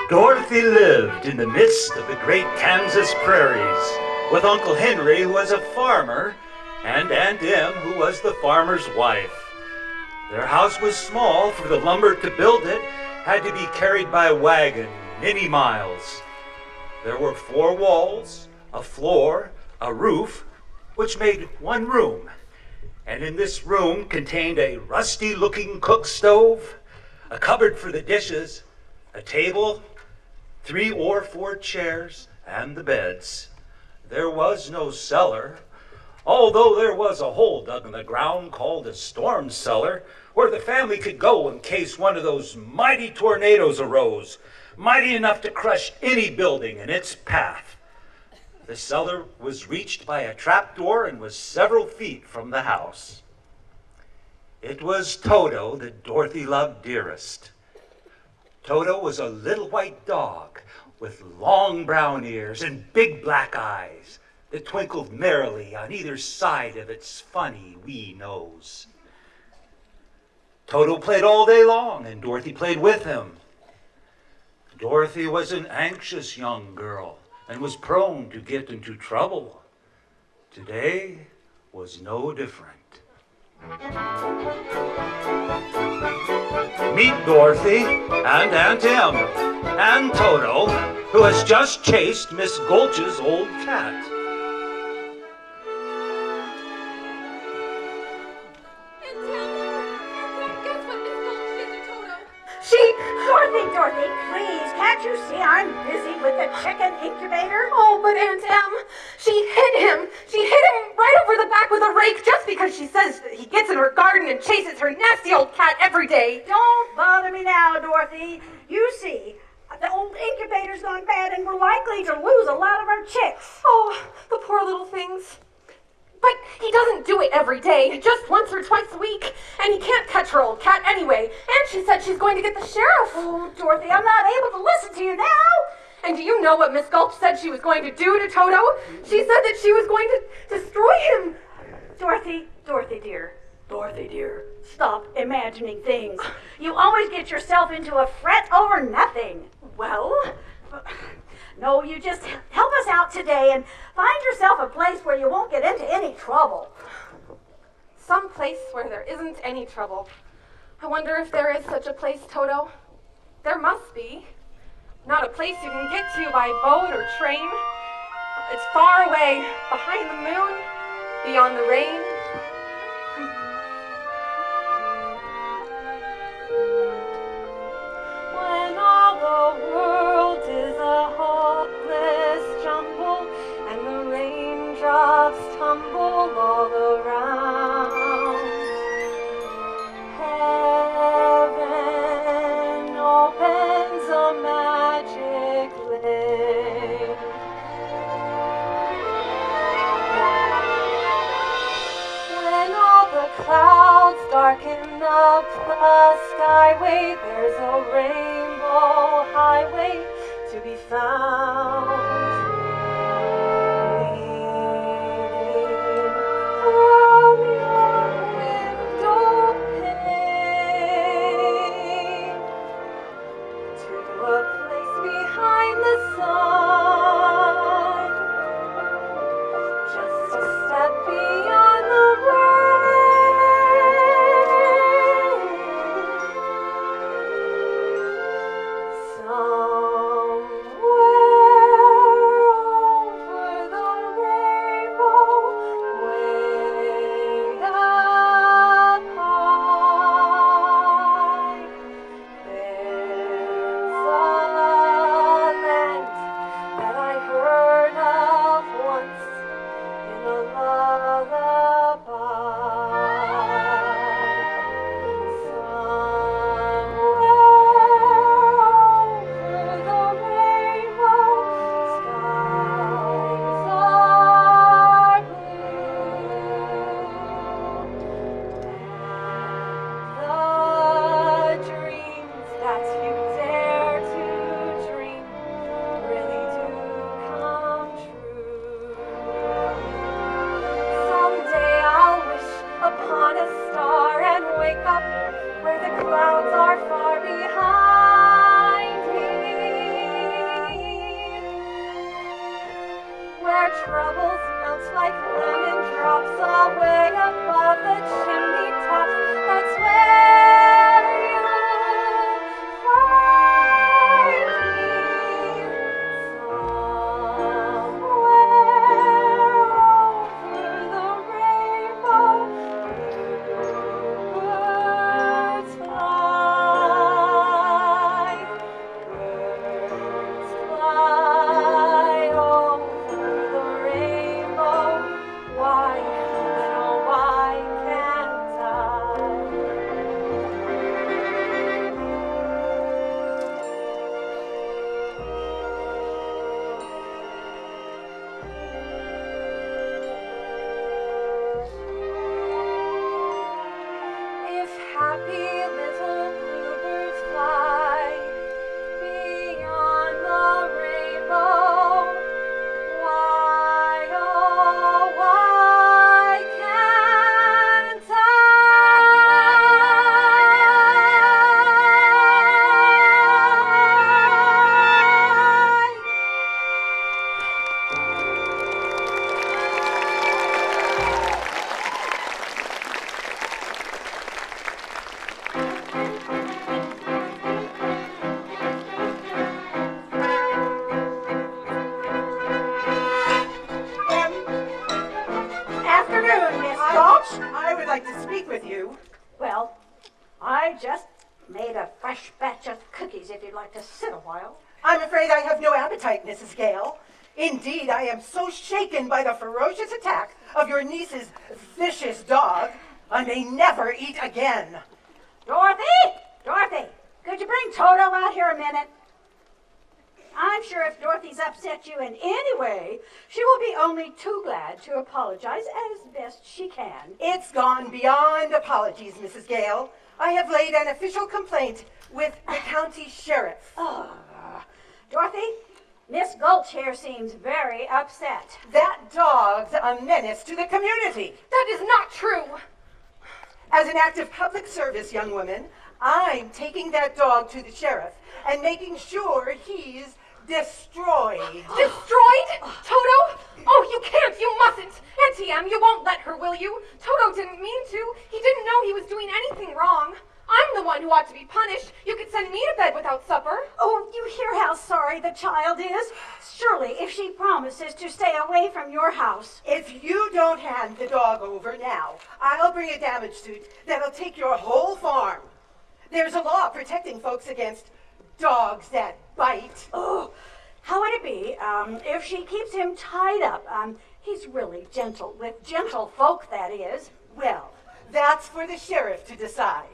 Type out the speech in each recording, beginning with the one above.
Dorothy lived in the midst of the great Kansas prairies with Uncle Henry, who was a farmer, and Aunt Em, who was the farmer's wife. Their house was small, for the lumber to build it had to be carried by wagon many miles. There were 4 walls, a floor, a roof, which made one room. And in this room contained a rusty-looking cook stove, a cupboard for the dishes, a table, 3 or 4 chairs, and the beds. There was no cellar, although there was a hole dug in the ground called a storm cellar, where the family could go in case one of those mighty tornadoes arose, mighty enough to crush any building in its path. The cellar was reached by a trapdoor and was several feet from the house. It was Toto that Dorothy loved dearest. Toto was a little white dog with long brown ears and big black eyes that twinkled merrily on either side of its funny wee nose. Toto played all day long, and Dorothy played with him. Dorothy was an anxious young girl and was prone to get into trouble. Today was no different. Meet Dorothy and Aunt Em and Toto, who has just chased Miss Gultch's old cat. Dorothy, please, can't you see I'm busy with the chicken incubator? Oh, but Aunt Em, she hit him. She hit him right over the back with a rake just because she says that he gets in her garden and chases her nasty old cat every day. Don't bother me now, Dorothy. You see, the old incubator's gone bad and we're likely to lose a lot of our chicks. Oh, the poor little things. But he doesn't do it every day, just once or twice a week. And he can't catch her old cat anyway. And she said she's going to get the sheriff. Oh, Dorothy, I'm not able to listen to you now. And do you know what Miss Gultch said she was going to do to Toto? She said that she was going to destroy him. Dorothy dear, stop imagining things. You always get yourself into a fret over nothing. Well? No, you just help us out today and find yourself a place where you won't get into any trouble. Some place where there isn't any trouble. I wonder if there is such a place, Toto. There must be. Not a place you can get to by boat or train. It's far away, behind the moon, beyond the rain. When all the world is a hopeless jumble and the raindrops tumble all around, heaven opens a magic lane. When all the clouds darken up the skyway, there's a rainbow highway to be found. Leading from your window pane to a place behind the sun, just a step beyond the rain. Somewhere Made a fresh batch of cookies if you'd like to sit a while. I'm afraid I have no appetite, Mrs. Gale. Indeed, I am so shaken by the ferocious attack of your niece's vicious dog, I may never eat again. Dorothy! Dorothy! Could you bring Toto out here a minute? I'm sure if Dorothy's upset you in any way, she will be only too glad to apologize as best she can. It's gone beyond apologies, Mrs. Gale. I have laid an official complaint with the county sheriff. Dorothy, Miss Gultch here seems very upset. That dog's a menace to the community. That is not true. As an act of public service, young woman, I'm taking that dog to the sheriff and making sure he's destroyed. Destroyed? Toto? Oh, you can't, you mustn't. Auntie Em, you won't let her, will you? Toto didn't mean to. He didn't know he was doing anything wrong. I'm the one who ought to be punished. You could send me to bed without supper. Oh, you hear how sorry the child is? Surely, if she promises to stay away from your house. If you don't hand the dog over now, I'll bring a damage suit that'll take your whole farm. There's a law protecting folks against dogs that bite. Oh, how would it be if she keeps him tied up? He's really gentle, with gentle folk, that is. Well, that's for the sheriff to decide.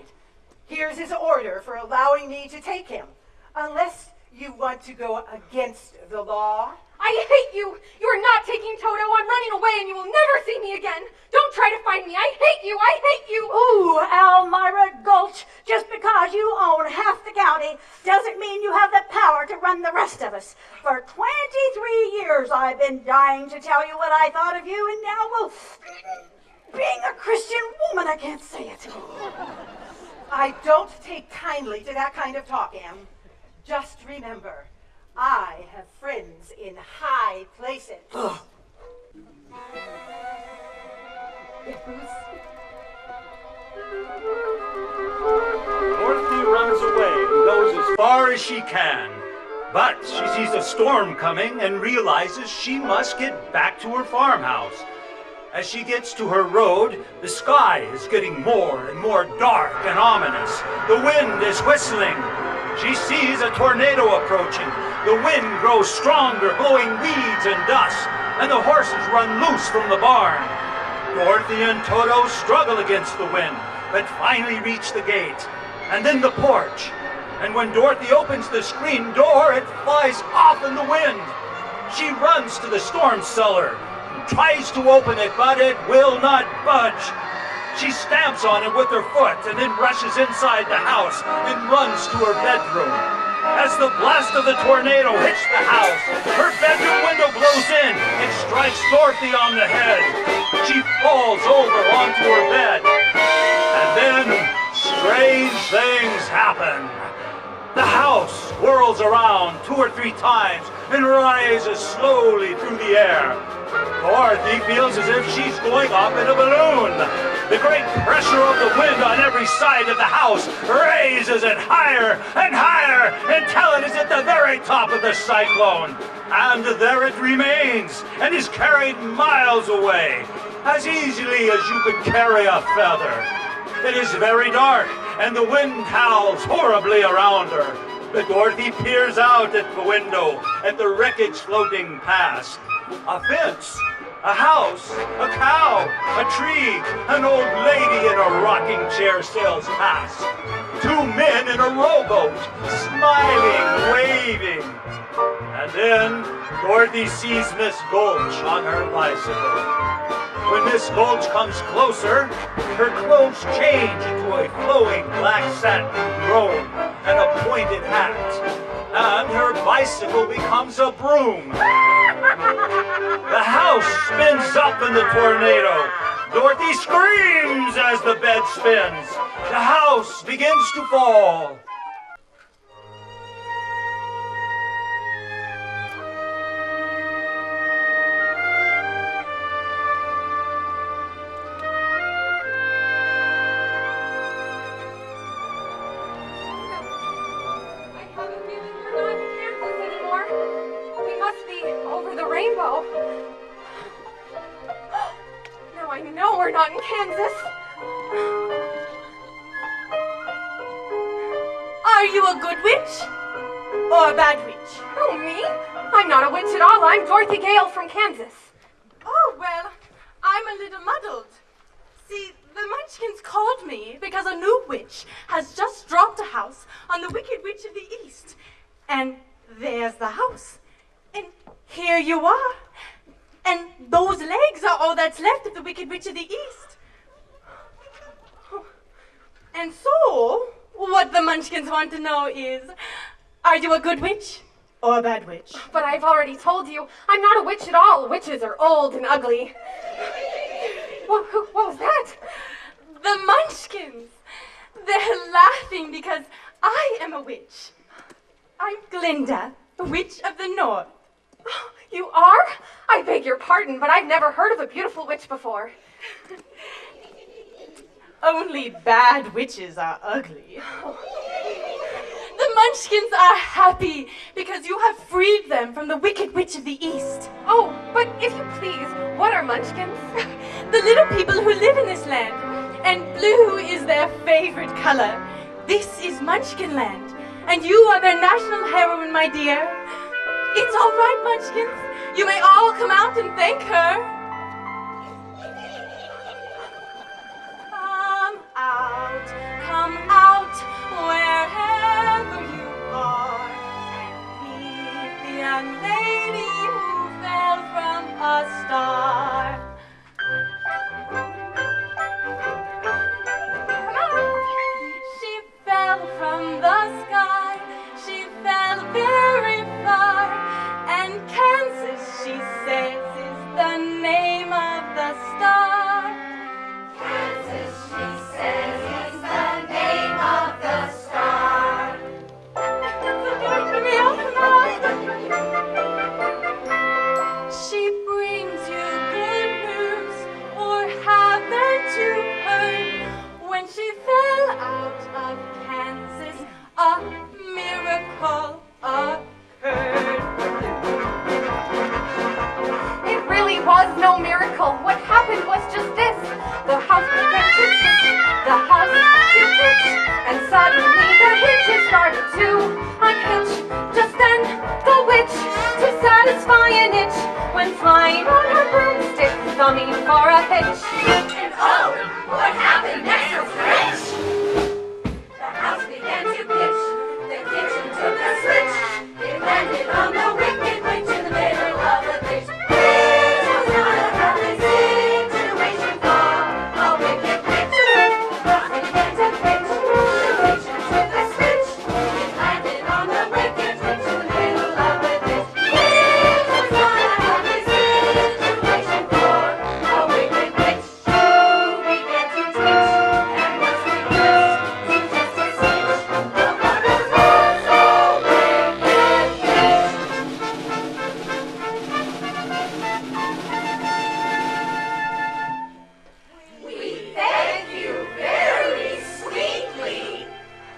Here's his order for allowing me to take him, unless you want to go against the law. I hate you. You are not taking Toto. I'm running away and you will never see me again. Don't try to find me. I hate you. I hate you. Ooh, Elmira Gultch, just because you own half the county doesn't mean you have the power to run the rest of us. For 23 years I've been dying to tell you what I thought of you, and now, well, being a Christian woman, I can't say it. I don't take kindly to that kind of talk, Em. Just remember, I have friends in high places. Dorothy runs away and goes as far as she can. But she sees a storm coming and realizes she must get back to her farmhouse. As she gets to her road, the sky is getting more and more dark and ominous. The wind is whistling. She sees a tornado approaching. The wind grows stronger, blowing weeds and dust, and the horses run loose from the barn. Dorothy and Toto struggle against the wind, but finally reach the gate, and then the porch. And when Dorothy opens the screen door, it flies off in the wind. She runs to the storm cellar, tries to open it, but it will not budge. She stamps on it with her foot and then rushes inside the house and runs to her bedroom. As the blast of the tornado hits the house, her bedroom window blows in and strikes Dorothy on the head. She falls over onto her bed. And then strange things happen. The house whirls around 2 or 3 times and rises slowly through the air. Dorothy feels as if she's going up in a balloon. The great pressure of the wind on every side of the house raises it higher and higher until it is at the very top of the cyclone. And there it remains and is carried miles away, as easily as you could carry a feather. It is very dark, and the wind howls horribly around her. But Dorothy peers out at the window at the wreckage floating past. A fence, a house, a cow, a tree, an old lady in a rocking chair sails past. 2 men in a rowboat, smiling, waving. And then Dorothy sees Miss Gultch on her bicycle. When Miss Gultch comes closer, her clothes change into a flowing black satin robe and a pointed hat. And her bicycle becomes a broom. The house spins up in the tornado. Dorothy screams as the bed spins. The house begins to fall. Now I know we're not in Kansas. Are you a good witch or a bad witch? Oh, me? I'm not a witch at all. I'm Dorothy Gale from Kansas. Oh, well, I'm a little muddled. See, the Munchkins called me because a new witch has just dropped a house on the Wicked Witch of the East. And there's the house. And here you are. And those legs are all that's left of the Wicked Witch of the East. And so, what the Munchkins want to know is, are you a good witch or a bad witch? But I've already told you, I'm not a witch at all. Witches are old and ugly. What was that? The Munchkins. They're laughing because I am a witch. I'm Glinda, Witch of the North. Oh, you are? I beg your pardon, but I've never heard of a beautiful witch before. Only bad witches are ugly. The Munchkins are happy because you have freed them from the Wicked Witch of the East. Oh, but if you please, what are Munchkins? The little people who live in this land. And blue is their favorite color. This is Munchkinland. And you are their national heroine, my dear. It's all right, Munchkins. You may all come out and thank her. Come out, wherever you are, and meet the young lady who fell from a star. Come on. She fell from the sky, she fell very far, and Kansas, she says, is the name of the star. Kansas, she says, is the name of the star. She brings you good news, or haven't you heard? When she fell out of Kansas, a miracle occurred. It really was no miracle. What happened was just this. The house began to pitch, the house to pitch, and suddenly the hinges started to unhitch. Just then, the witch, to satisfy an itch, went flying on her broomstick, thumbing for a hitch. And oh, what happened next was rich. The house began to pitch, the kitchen took a switch. It landed on the Wicked Witch in the middle of the ditch. This was not a happy situation for a Wicked Witch. The house began to pitch, the kitchen took a switch. It landed on the Wicked Witch in the middle of the ditch. This was not a happy situation for a Wicked Witch. Who began to twitch and was reduced to just a stitch. The wonders were so wicked. We thank you very sweetly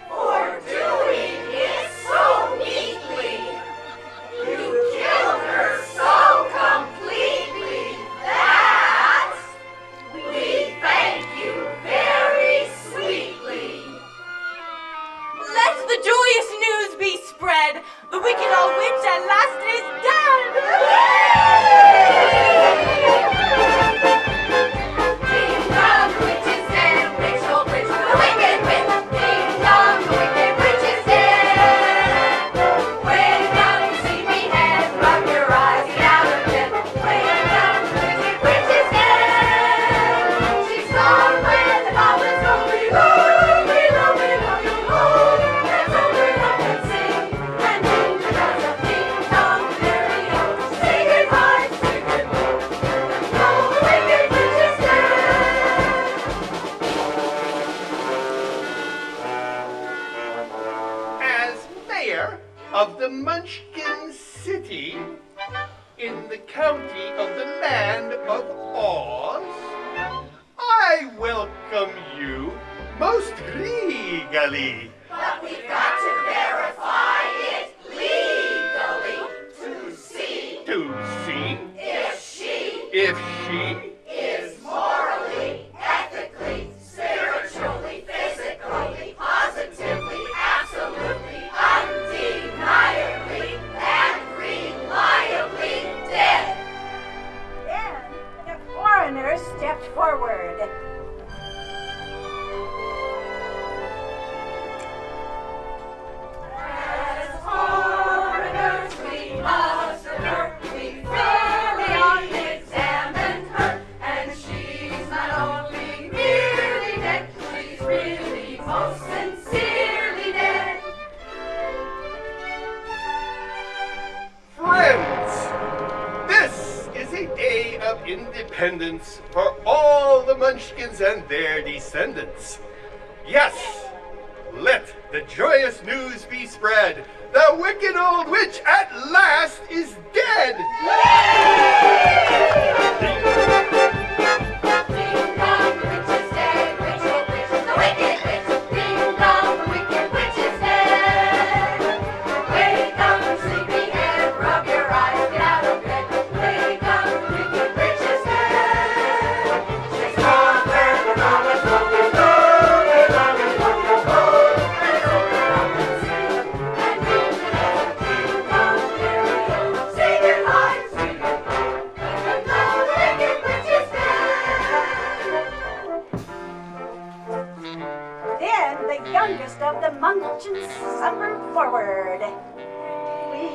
for doing it so neatly. You killed her so completely that we thank you very sweetly. Let the joyous news be spread. The wicked old witch at last is dead. Ding dong, the witch is dead. Witch, old witch, the wicked witch. Ding dong, the wicked witch is dead. Way down your sleepy head, rub your eyes, get out of bed. Way down, the wicked witch is dead. She's gone where the goblins roam. We love it, let's open up and sing. And ding does a ding dong, very old. Say goodbye, say goodbye. No, the wicked witch is dead. As mayor of the Munchkin City in the county of the land of Oz, I welcome you most regally But we've got to verify it legally to see if she is morally, ethically, spiritually, physically, positively, absolutely independence for all the Munchkins and their descendants. Yes, let the joyous news be spread. The wicked old witch at last is dead. Ding dong, the witch is dead. Witch, oh witch, the wicked witch. Ding dong, the wicked witch is dead. Wake up, sleepyhead, rub your eyes, get out of bed. Wake up, the wicked witch is dead. She's gone where the dawn is broken. Youngest of the Munchkins summer forward. We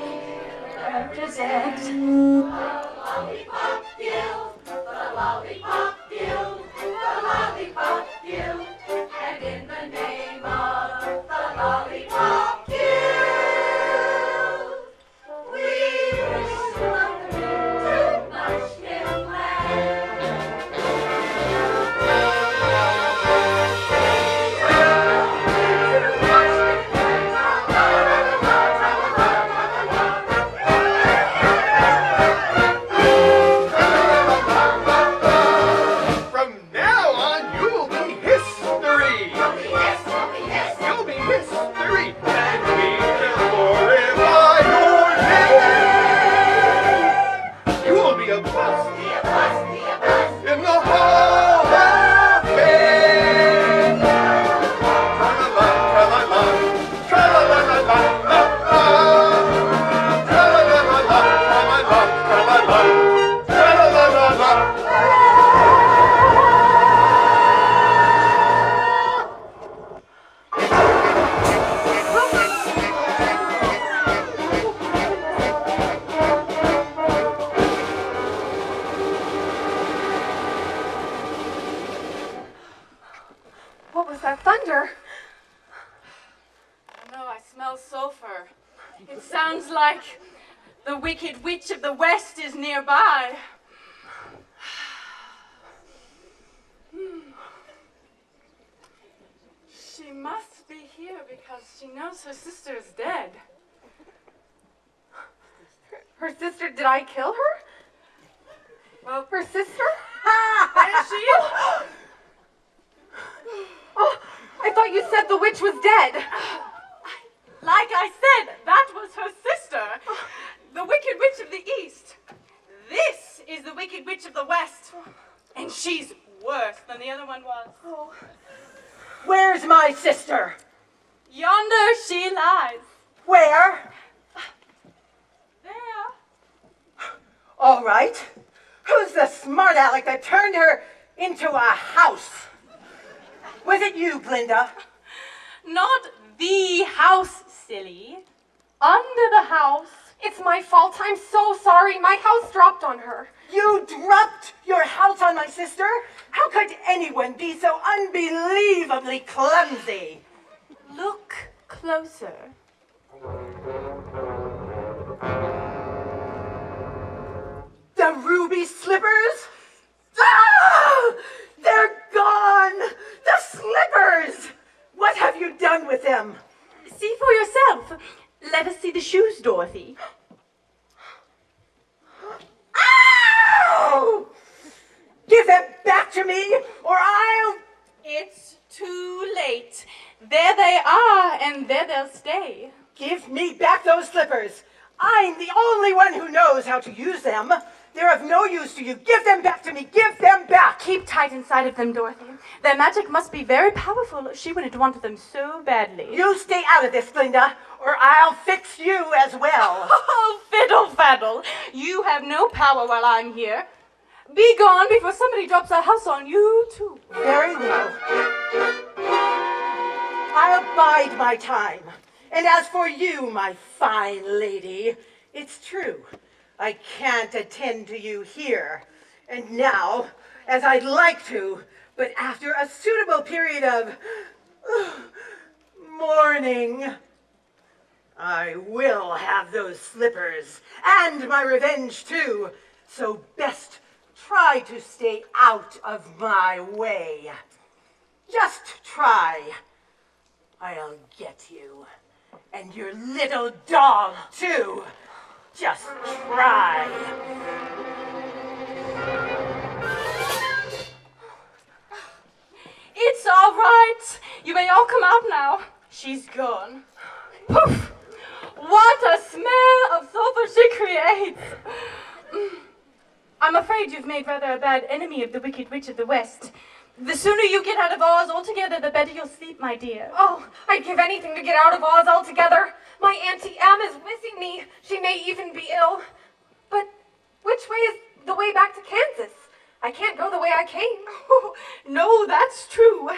represent The Lollipop Guild, the Lollipop Guild, the Lollipop Guild, and in the name of the Lollipop Guild, we wish to welcome you to Munchkinland. The Wicked Witch of the West is nearby. She must be here because she knows her sister is dead. Her sister, did I kill her? Well, Her sister? there she is. Oh, I thought you said the witch was dead. Like I said, that was her sister. The Wicked Witch of the East. This is the Wicked Witch of the West. And she's worse than the other one was. Oh. Where's my sister? Yonder she lies. Where? There. All right. Who's the smart aleck that turned her into a house? Was it you, Glinda? Not the house, silly. Under the house. It's my fault. I'm so sorry. My house dropped on her. You dropped your house on my sister? How could anyone be so unbelievably clumsy? Look closer. The ruby slippers? Ah! They're gone! The slippers! What have you done with them? See for yourself. Let us see the shoes, Dorothy. Ow! Give them back to me, or I'll... It's too late. There they are, and there they'll stay. Give me back those slippers. I'm the only one who knows how to use them. They're of no use to you. Give them back to me. Give them back. Keep tight inside of them, Dorothy. Their magic must be very powerful. She wouldn't want them so badly. You stay out of this, Glinda, or I'll fix you as well. Oh, fiddle faddle. You have no power while I'm here. Be gone before somebody drops a house on you, too. Very well. I'll bide my time. And as for you, my fine lady, it's true. I can't attend to you here and now as I'd like to, but after a suitable period of mourning, I will have those slippers and my revenge too. So best try to stay out of my way. Just try. I'll get you. And your little dog, too. Just try. It's all right. You may all come out now. She's gone. Poof! What a smell of sulfur she creates. I'm afraid you've made rather a bad enemy of the Wicked Witch of the West. The sooner you get out of Oz altogether, the better you'll sleep, my dear. Oh, I'd give anything to get out of Oz altogether. My Auntie Em is missing me. She may even be ill. But which way is the way back to Kansas? I can't go the way I came. Oh, no, that's true.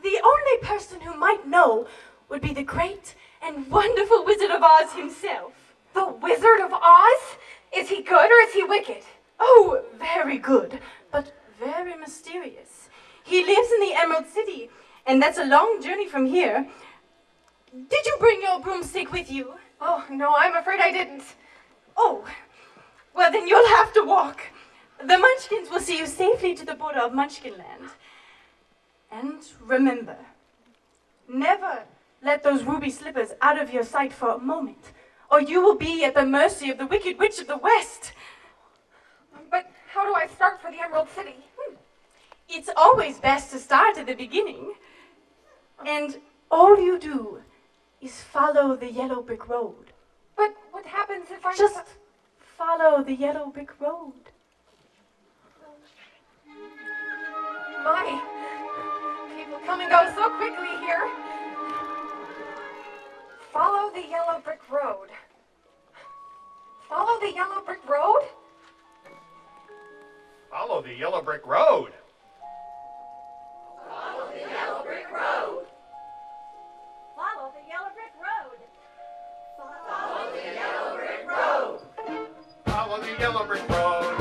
The only person who might know would be the great and wonderful Wizard of Oz himself. The Wizard of Oz? Is he good or is he wicked? Oh, very good, but very mysterious. He lives in the Emerald City, and that's a long journey from here. Did you bring your broomstick with you? Oh, no, I'm afraid I didn't. Oh, well then you'll have to walk. The Munchkins will see you safely to the border of Munchkinland. And remember, never let those ruby slippers out of your sight for a moment, or you will be at the mercy of the Wicked Witch of the West. But how do I start for the Emerald City? It's always best to start at the beginning. And all you do is follow the yellow brick road. But what happens if I... Just follow the yellow brick road. My, people come and go so quickly here. Follow the yellow brick road. Follow the yellow brick road? Follow the yellow brick road. Follow the yellow brick road. Follow the yellow brick road. Follow the yellow brick road. Follow the yellow brick road.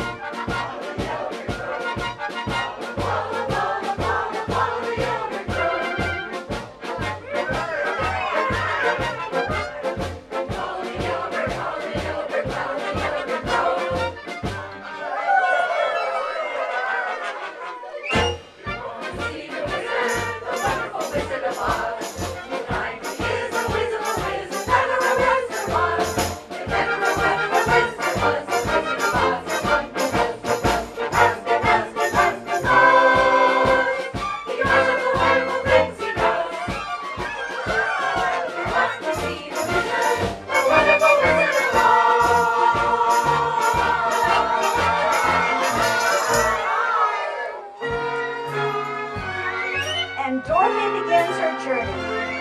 And Dorothy begins her journey.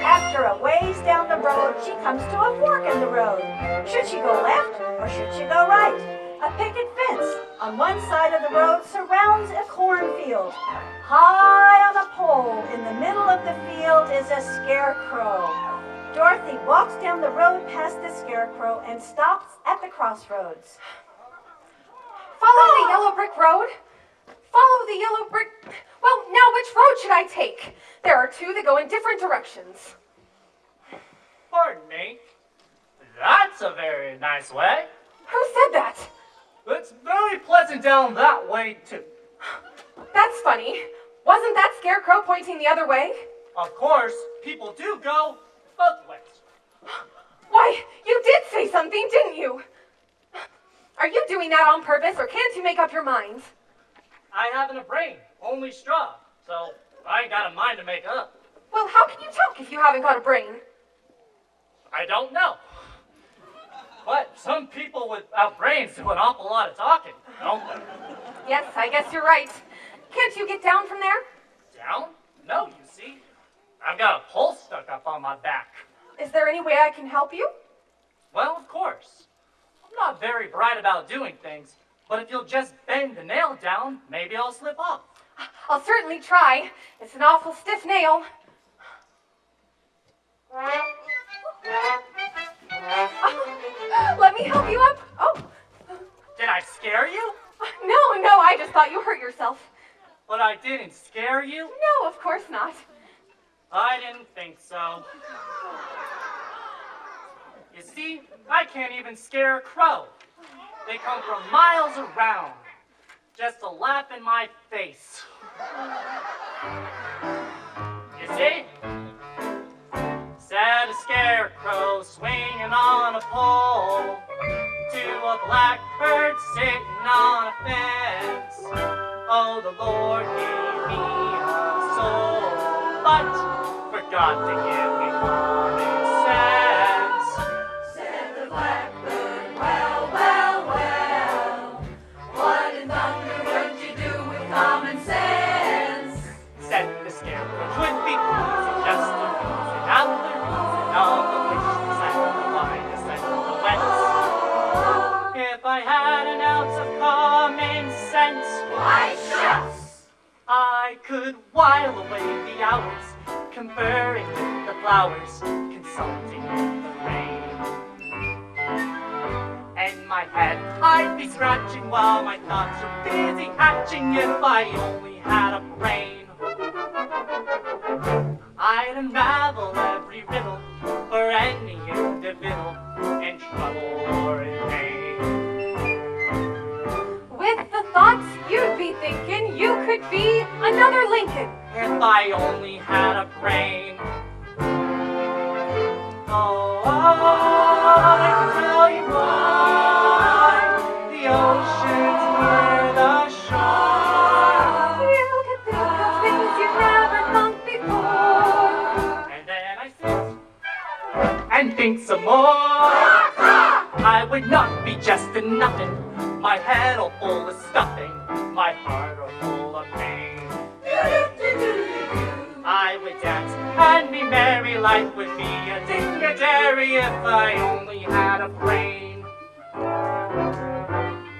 After a ways down the road, she comes to a fork in the road. Should she go left or should she go right? A picket fence on one side of the road surrounds a cornfield. High on a pole in the middle of the field is a scarecrow. Dorothy walks down the road past the scarecrow and stops at the crossroads. Follow the yellow brick road? Follow the yellow brick... Well, now which road should I take? There are two that go in different directions. Pardon me. That's a very nice way. Who said that? It's very pleasant down that way, too. That's funny. Wasn't that Scarecrow pointing the other way? Of course, people do go both ways. Why, you did say something, didn't you? Are you doing that on purpose, or can't you make up your mind? I haven't a brain, only straw, so I ain't got a mind to make up. Well, how can you talk if you haven't got a brain? I don't know. But some people without brains do an awful lot of talking, don't they? Yes, I guess you're right. Can't you get down from there? Down? No, you see. I've got a pole stuck up on my back. Is there any way I can help you? Well, of course. I'm not very bright about doing things, but if you'll just bend the nail down, maybe I'll slip off. I'll certainly try. It's an awful stiff nail. Let me help you up. Oh. Did I scare you? No, I just thought you hurt yourself. But I didn't scare you? No, of course not. I didn't think so. You see, I can't even scare a crow. They come from miles around. just to laugh in my face. You see? Said a scarecrow swinging on a pole to a blackbird sitting on a fence. Oh, the Lord gave me a soul, but forgot to give me common sense. Said the blackbird, well, well, well, what in thunder would you do with common sense? Said the scarecrow would be pleasing just to reason out the reason of the wishes and the blindness and the wets. If I had an ounce of common sense, Why, shucks! I could while away the hours, conferring with the flowers, consulting with the rain. And my head I'd be scratching while my thoughts are busy hatching if I only had a brain. I'd unravel every riddle for any individual in trouble or in pain. With the thoughts you'd be thinking, you could be another Lincoln. If I only had a brain. Oh, I can tell you why the ocean's near the shore. You could think of things you've never thought before. And then I sit and think some more. I would not be just a nothing. My head all full of stuffing, my heart all full of pain. I would dance and be merry, life would be a dignitary if I only had a brain.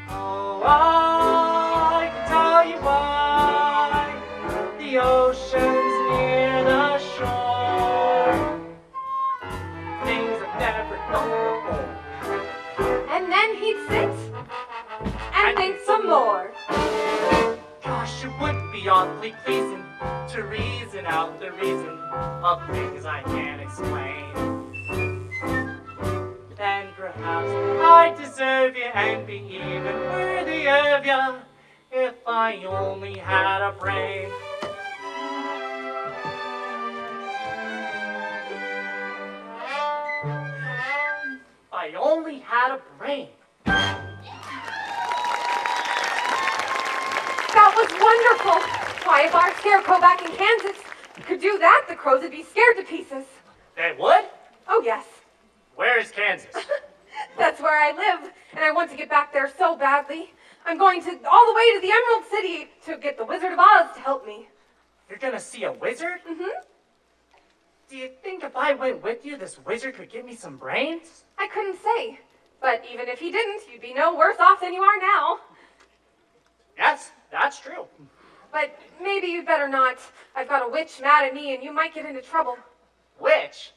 Oh, I can tell you why the ocean's near the shore. Things I've never known before. And then he'd sit and think some more. Gosh, it would be awfully pleasing to reason out the reason of things I can't explain. Then perhaps I'd deserve you and be even worthy of you if I only had a brain. If I only had a brain. That was wonderful. Why, if our Scarecrow back in Kansas could do that, the crows would be scared to pieces. They would? Oh, yes. Where is Kansas? That's where I live, and I want to get back there so badly. I'm going all the way to the Emerald City to get the Wizard of Oz to help me. You're gonna see a wizard? Mm-hmm. Do you think if I went with you, this wizard could give me some brains? I couldn't say. But even if he didn't, you'd be no worse off than you are now. Yes, that's true. But maybe you'd better not. I've got a witch mad at me, and you might get into trouble. Witch?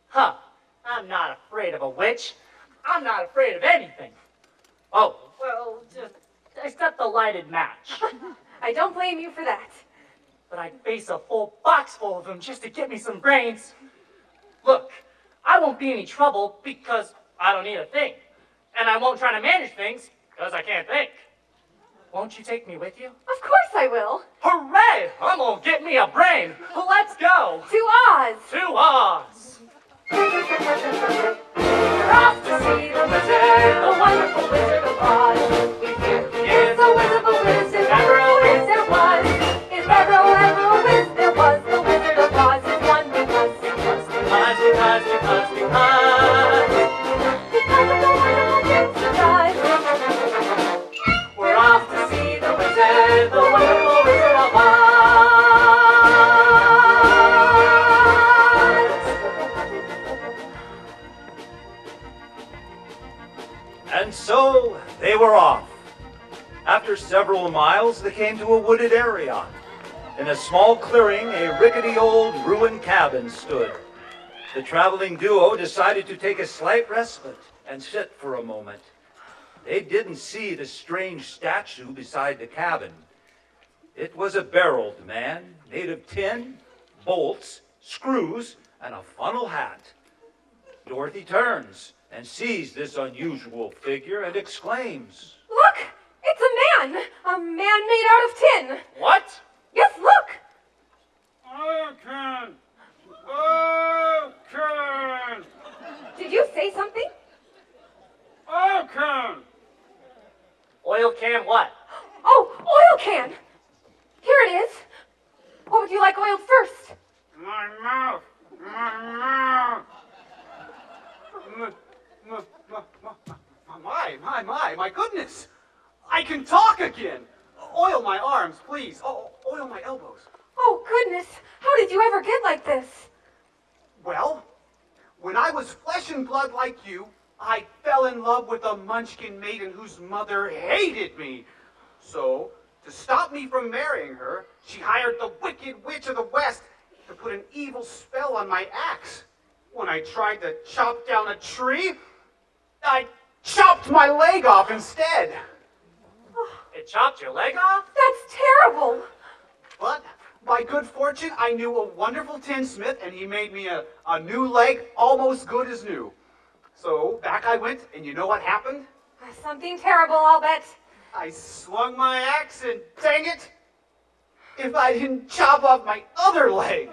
Huh. I'm not afraid of a witch. I'm not afraid of anything. Oh, well, just except the lighted match. I don't blame you for that. But I'd face a full box full of them just to get me some brains. Look, I won't be any trouble because I don't need a thing. And I won't try to manage things because I can't think. Won't you take me with you? Of course I will. Hooray! I'm gonna get me a brain. Let's go. To Oz. To Oz. We're off to see the wizard, the wonderful Wizard of Oz. We hear he is a whiz of a whiz, if ever a whiz there was. If ever a whiz there was, the Wizard of Oz is one because of the wonderful Prince of Oz. We're off to see the wizard, the wonderful Wizard of Oz. And so they were off. After several miles, they came to a wooded area. In a small clearing, a rickety old ruined cabin stood. The traveling duo decided to take a slight respite and sit for a moment. They didn't see the strange statue beside the cabin. It was a barreled man made of tin, bolts, screws, and a funnel hat. Dorothy turns and sees this unusual figure and exclaims, Look! It's a man! A A man made out of tin. What? Yes, look. Okay. Did you say something? Okay. Oil can what? Oh, oil can. Here it is. What would you like oiled first? My mouth. My goodness. I can talk again. Oil my arms, please. Oh, oil my elbows. Oh, goodness. How did you ever get like this? Well, when I was flesh and blood like you, I fell in love with a Munchkin maiden whose mother hated me. So, to stop me from marrying her, she hired the Wicked Witch of the West to put an evil spell on my axe. When I tried to chop down a tree, I chopped my leg off instead. It chopped your leg off? That's terrible. But by good fortune, I knew a wonderful tinsmith, and he made me a new leg almost good as new. So back I went, and you know what happened? Something terrible, I'll bet. I swung my axe, and dang it, if I didn't chop off my other leg.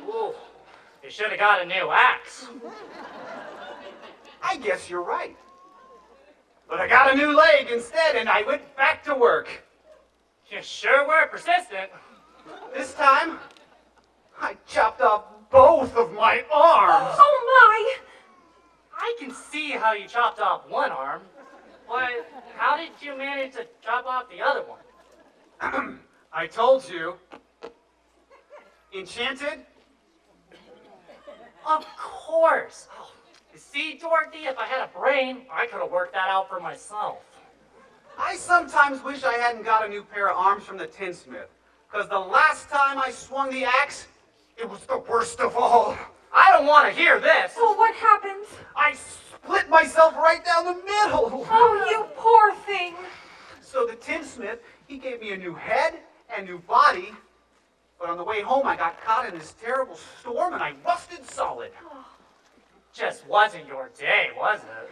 Ooh, you should have got a new axe. I guess you're right. But I got a new leg instead, and I went back to work. You sure were persistent. This time, I chopped off both of my arms. Oh, I can see how you chopped off one arm, but how did you manage to chop off the other one? I told you. Enchanted? Of course. Oh, you see, Dorothy, if I had a brain, I could have worked that out for myself. I sometimes wish I hadn't got a new pair of arms from the tinsmith, because the last time I swung the axe, it was the worst of all. I don't want to hear this. Oh, what happened? I split myself right down the middle. Oh, you poor thing. So the tinsmith, he gave me a new head and new body, but on the way home I got caught in this terrible storm and I rusted solid. Just wasn't your day, was it?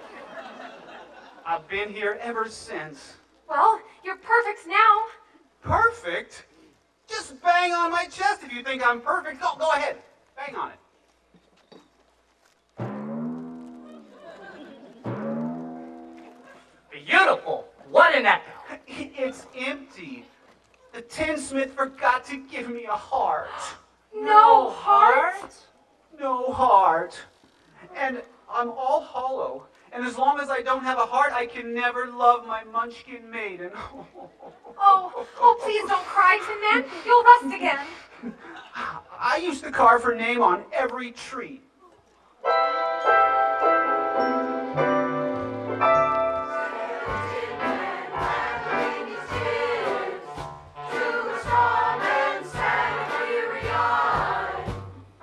I've been here ever since. Well, you're perfect now. Perfect? Just bang on my chest if you think I'm perfect. Go ahead. Bang on it. Beautiful. What an echo. It's empty. The tinsmith forgot to give me a heart. No heart? No heart. And I'm all hollow. And as long as I don't have a heart, I can never love my Munchkin maiden. Oh, please don't cry, Tin Man. You'll rust again. I used to carve her name on every tree.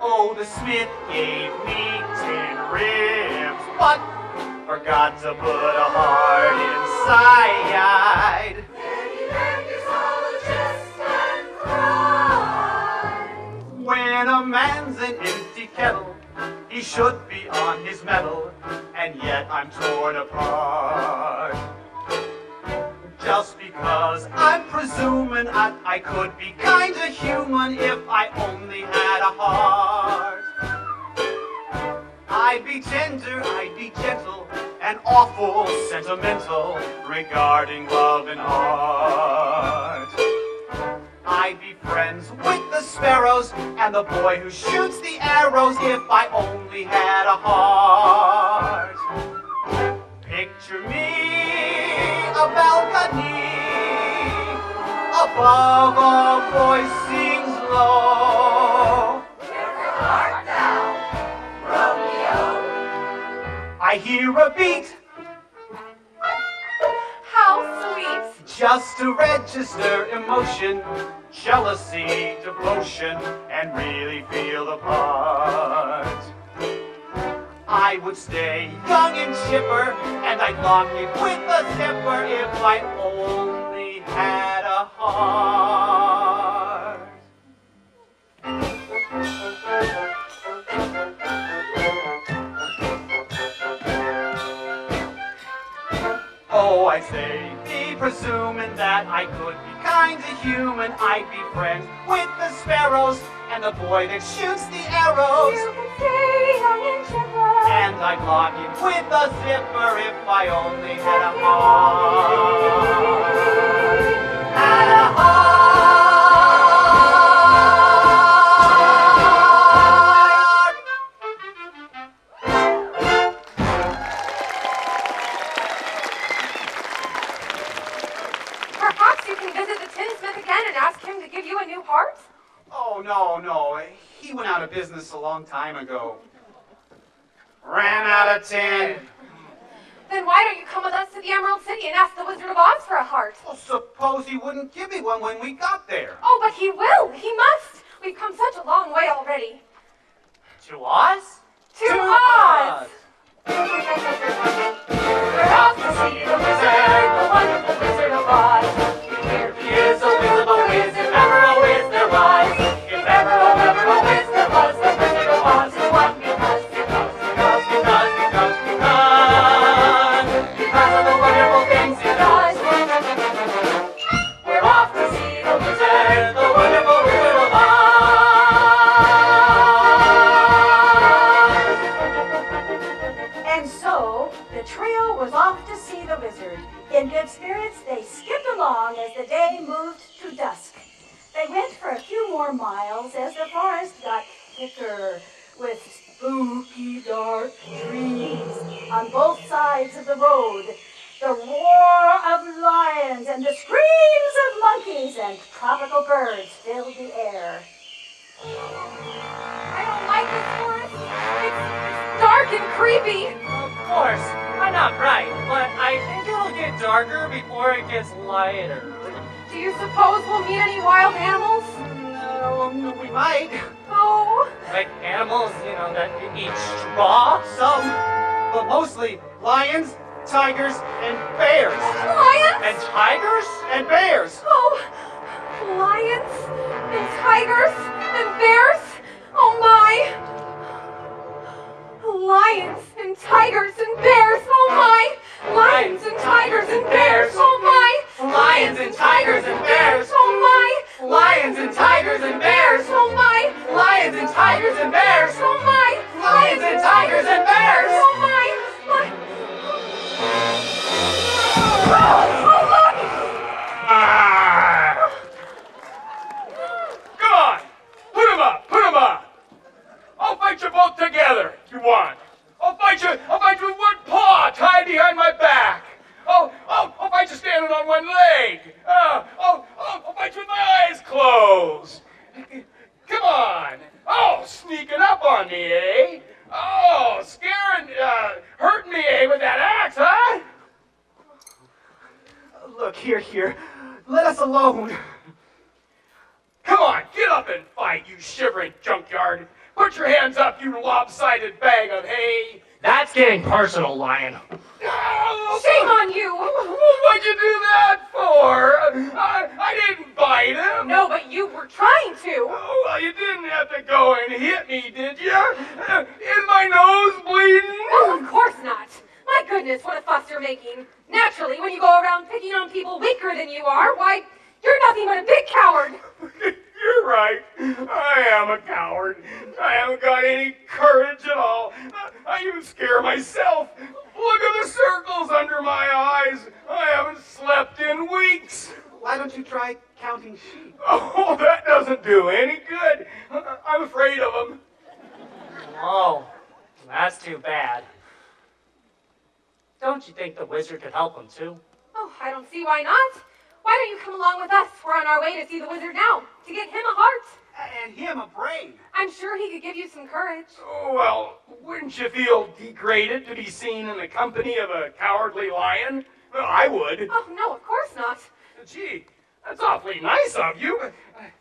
Oh, the smith gave me 10 ribs, but forgot to put a heart inside. Then he begged his ologist and cried. When a man's an empty kettle, he should be on his mettle, and yet I'm torn apart. Just because I'm presuming I could be kinda human if I only had a heart. I'd be tender, I'd be gentle, and awful sentimental regarding love and art. I'd be friends with the sparrows and the boy who shoots the arrows if I only had a heart. Picture me a balcony, above a voice sings low. Where art thou, Romeo? I hear a beat, How sweet. just to register emotion, jealousy, devotion, and really feel the part. I would stay young and chipper, and I'd lock it with a zipper if I only had a heart. Oh, I'd say, presuming that I could be kind to human, I'd be friends with the sparrows and the boy that shoots the arrows. You could stay young and chipper. And I'd lock in with a zipper if I only had a heart. Had a heart. Perhaps you can visit the tinsmith again and ask him to give you a new heart? Oh, no. He went out of business a long time ago. Ran out of tin. Then why don't you come with us to the Emerald City and ask the Wizard of Oz for a heart? Well, suppose he wouldn't give me one when we got there. Oh, but he will. He must. We've come such a long way already. To Oz? To Oz! We're off to see the wizard, the wonderful Wizard of Oz. Here he is, a whiz of a whiz, if ever a whiz there was. If ever a whiz there was, the Wizard of Oz is one because of the wonderful things he does. We're off to see the wizard, the wonderful Wizard of Oz. And so the trio was off to see the wizard. In good spirits, they skipped along as the day moved to dusk. They went for a few more miles as the forest got thicker with spooky dark trees on both sides of the road. The roar of lions and the screams of monkeys and tropical birds filled the air. I don't like this forest. It's dark and creepy. Of course. I'm not right, but I think it'll get darker before it gets lighter. Do you suppose we'll meet any wild animals? No, we might. Oh. Like animals, that eat straw? Some, but mostly lions, tigers, and bears. Lions? And tigers? And bears. Oh, lions and tigers and bears? Oh my! Lions and tigers and bears, oh my! Lions and tigers and bears, oh my! Lions and tigers and bears. Oh my! Lions and tigers and bears. Oh my! Lions and tigers and bears. Oh my! Lions and tigers and bears. Oh my! Oh look! Come on! Put 'em up! Put 'em up! I'll fight you both together if you want. I'll fight you with one paw tied behind my back. I'll fight you standing on one leg. I'll fight you with my eyes closed. Come on. Oh, sneaking up on me, eh? Oh, scaring, hurting me, eh, with that axe, huh? Look, here. Let us alone. Come on, get up and fight, you shivering junkyard. Put your hands up, you lopsided bag of hay. That's getting personal, Lion. Shame on you! What'd you do that for? I didn't bite him. No, but you were trying to. Oh, well, you didn't have to go and hit me, did you? Is my nose bleeding? Well, of course not. My goodness, what a fuss you're making. Naturally, when you go around picking on people weaker than you are, why, you're nothing but a big coward. You're right. I am a coward. I haven't got any courage at all. I even scare myself. Look at the circles under my eyes. I haven't slept in weeks. Why don't you try counting sheep? Oh, that doesn't do any good. I'm afraid of them. Oh, that's too bad. Don't you think the wizard could help him too? Oh, I don't see why not. Why don't you come along with us? We're on our way to see the wizard now, to get him a heart. And him a brain. I'm sure he could give you some courage. Oh, well, wouldn't you feel degraded to be seen in the company of a cowardly lion? Well, I would. Oh, no, of course not. Gee, that's awfully nice of you.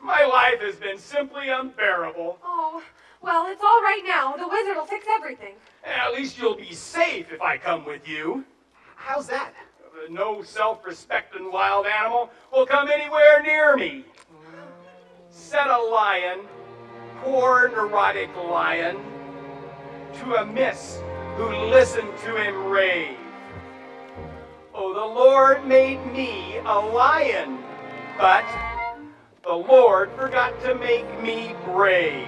My life has been simply unbearable. Oh, well, it's all right now. The wizard will fix everything. At least you'll be safe if I come with you. How's that? No self-respecting wild animal will come anywhere near me. Said a lion, poor neurotic lion, to a miss who listened to him rave. Oh, the Lord made me a lion, but the Lord forgot to make me brave.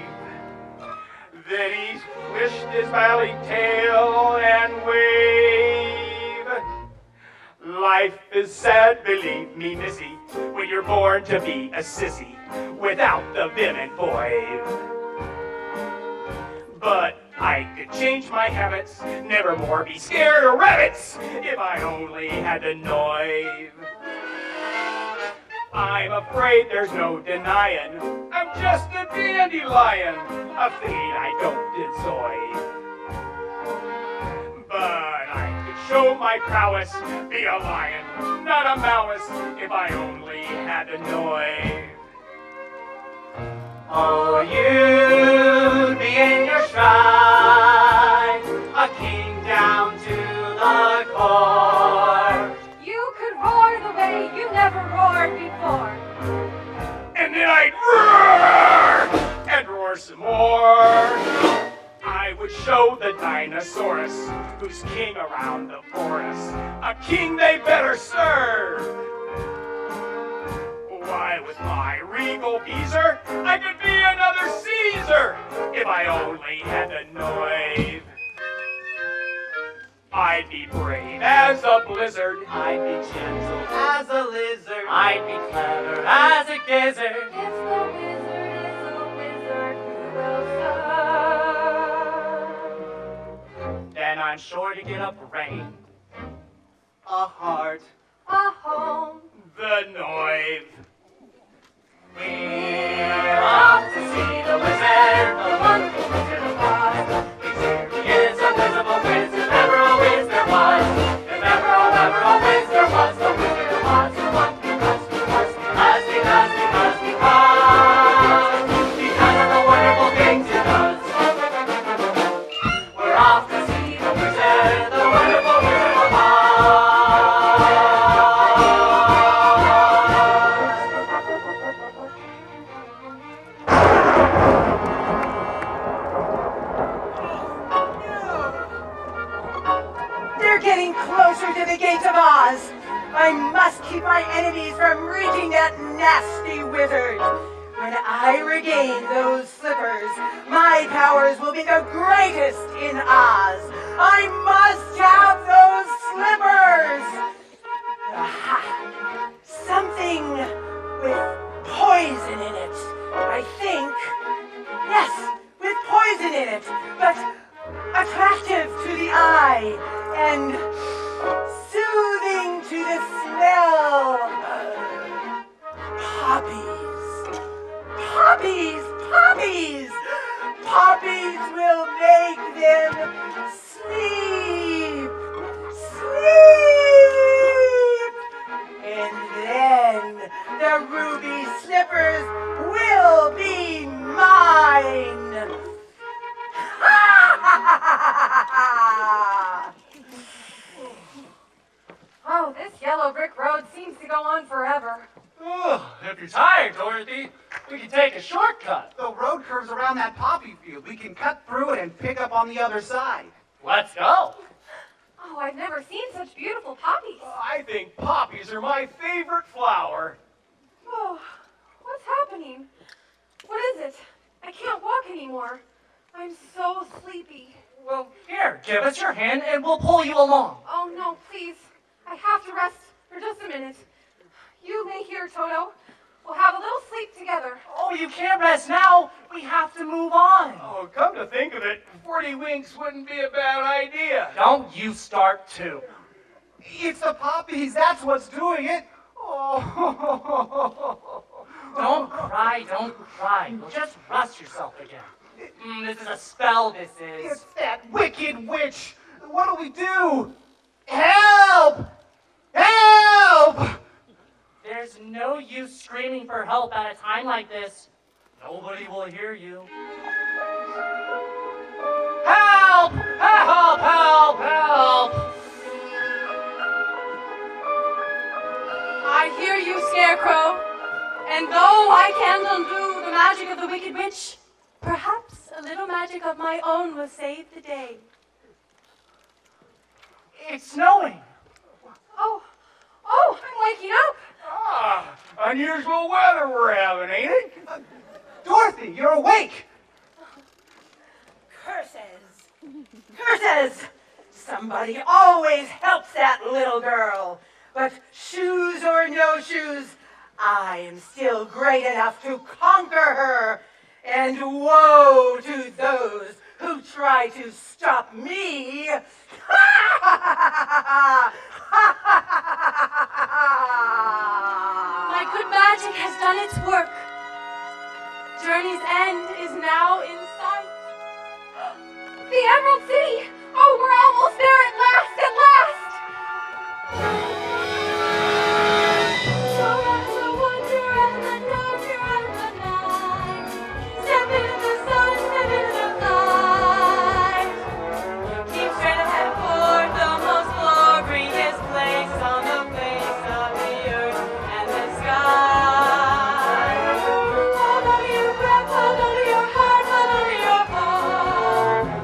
Then he wished his valley tail and wave. Life is sad, believe me, missy, when you're born to be a sissy without the vim and voive. But I could change my habits, never more be scared of rabbits, if I only had the noive. I'm afraid there's no denying, I'm just a dandelion, a fate I don't deserve. But I could show my prowess, be a lion, not a mouse, if I only had the noive. Oh, you'd be in your stride, a king down to the core. You could roar the way you never roared before. And then I'd roar, and roar some more. I would show the dinosaurus, who's king around the forest, a king they better serve. Why, with my regal beezer, I could be another Caesar, if I only had the noive. I'd be brave as a blizzard, I'd be gentle as a lizard, I'd be clever as a gizzard. If the wizard is a wizard, who will serve? Then I'm sure to get up rain, a heart, A home. the noive. We're off to see the wizard, the wonderful Wizard of Oz. He's here, he is a visible wizard, if ever a whiz there was. If ever a whiz there was, the Wizard of Oz. Who won because of the wonderful things he does. We're off to see the wizard, the wonderful Wizard of Oz. They're getting closer to the gates of Oz. I must keep my enemies from reaching that nasty wizard. When I regain those slippers, my powers will be the greatest in Oz. I must have those slippers. Aha! Something with poison in it, I think. Yes, with poison in it, but attractive to the eye and soothing to the smell. Poppies. Poppies! Poppies! Poppies will make them sleep. Sleep! And then the ruby slippers will be mine. Oh, this yellow brick road seems to go on forever. Oh, if you're tired, Dorothy, we can take a shortcut. The road curves around that poppy field. We can cut through it and pick up on the other side. Let's go. Oh, I've never seen such beautiful poppies. I think poppies are my favorite flower. Oh, what's happening? What is it? I can't walk anymore. I'm so sleepy. Well, here, give us your hand and we'll pull you along. Oh, no, please. I have to rest for just a minute. You lay here, Toto. We'll have a little sleep together. Oh, you can't rest now. We have to move on. Oh, come to think of it, 40 winks wouldn't be a bad idea. Don't you start too. It's the poppies. That's what's doing it. Oh. Don't cry, don't cry. You'll just rust yourself again. This is a spell, this is. It's that wicked witch. What do we do? Help! Help! There's no use screaming for help at a time like this. Nobody will hear you. Help! Help! Help! Help! I hear you, Scarecrow. And though I can't undo the magic of the Wicked Witch, perhaps a little magic of my own will save the day. It's snowing. Oh, Unusual weather we're having, ain't it? Dorothy, you're awake! Curses! Curses! Somebody always helps that little girl. But shoes or no shoes, I am still great enough to conquer her. And woe to those who try to stop me. My good magic has done its work. Journey's end is now in sight. The Emerald City! Oh, we're almost there at last, at last! So that's the wonder and the doctor and the night. Step into the sun, step into the light. Keep straight ahead for the most glorious place on the face of the earth and the sky. Hold on to your breath, hold on to your heart, hold on to your heart.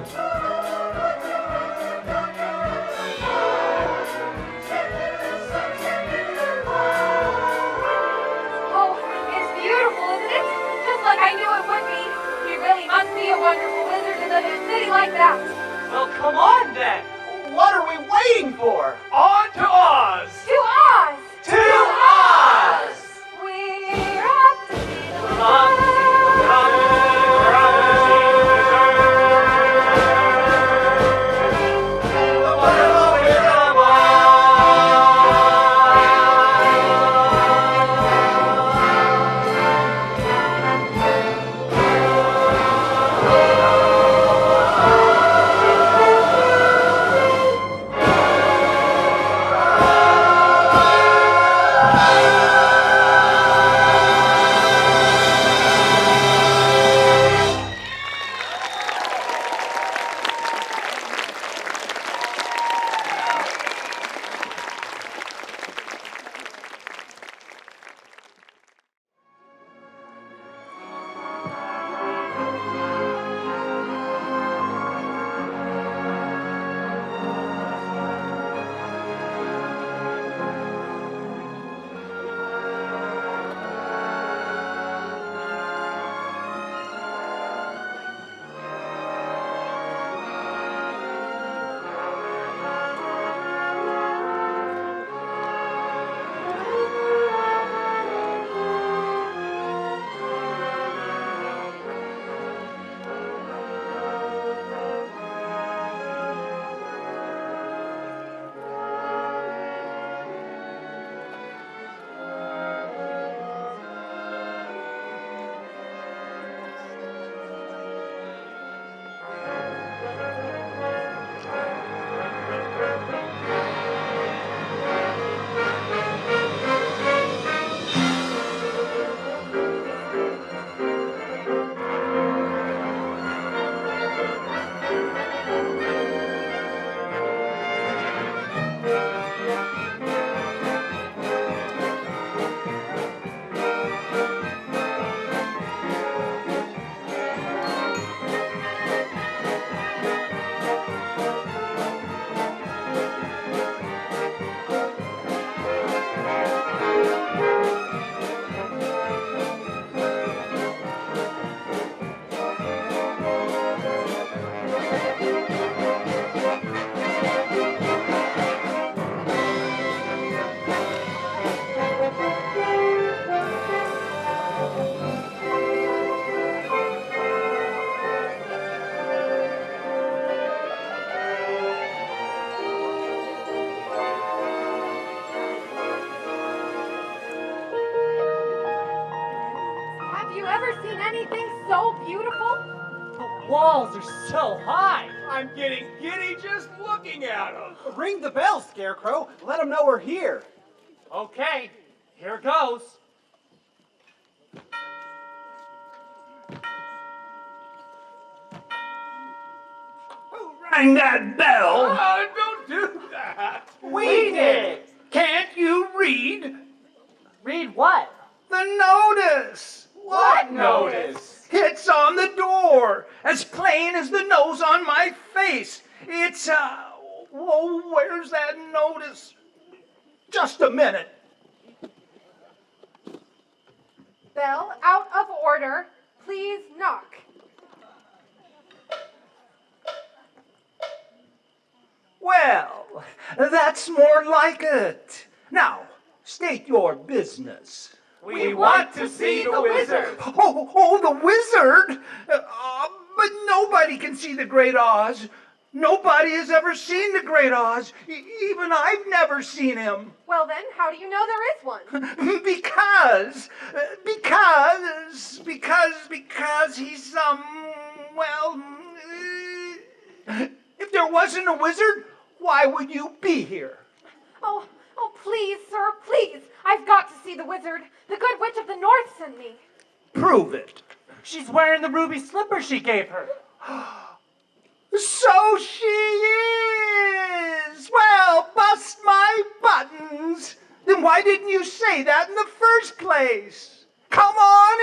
Oh, it's beautiful, isn't it? Just like I knew it would be. You really must be a wonderful wizard to live in a city like that. Well, come on then. What are we waiting for? On to Oz! To Oz! To Oz! We're off to see the Off to see the We're off to see the wonderful Wizard of walls are so high. I'm getting giddy just looking at them. Ring the bell, Scarecrow. Let them know we're here. Okay, here goes. Who rang that bell? Don't do that. We did. Can't you read Read what? the notice? What notice? It's on the door, as plain as the nose on my face. It's, whoa, where's that notice? Just a minute. Bell, out of order. Please knock. Well, that's more like it. Now, state your business. We want to see the wizard. Oh, the wizard? But nobody can see the Great Oz. Nobody has ever seen the Great Oz. Even I've never seen him. Well then, how do you know there is one? Because he's, if there wasn't a wizard, why would you be here? Oh, please, sir, please. I've got to see the wizard. The good witch of the north sent me. Prove it. She's wearing the ruby slipper she gave her. So she is! Well, bust my buttons! Then why didn't you say that in the first place? Come on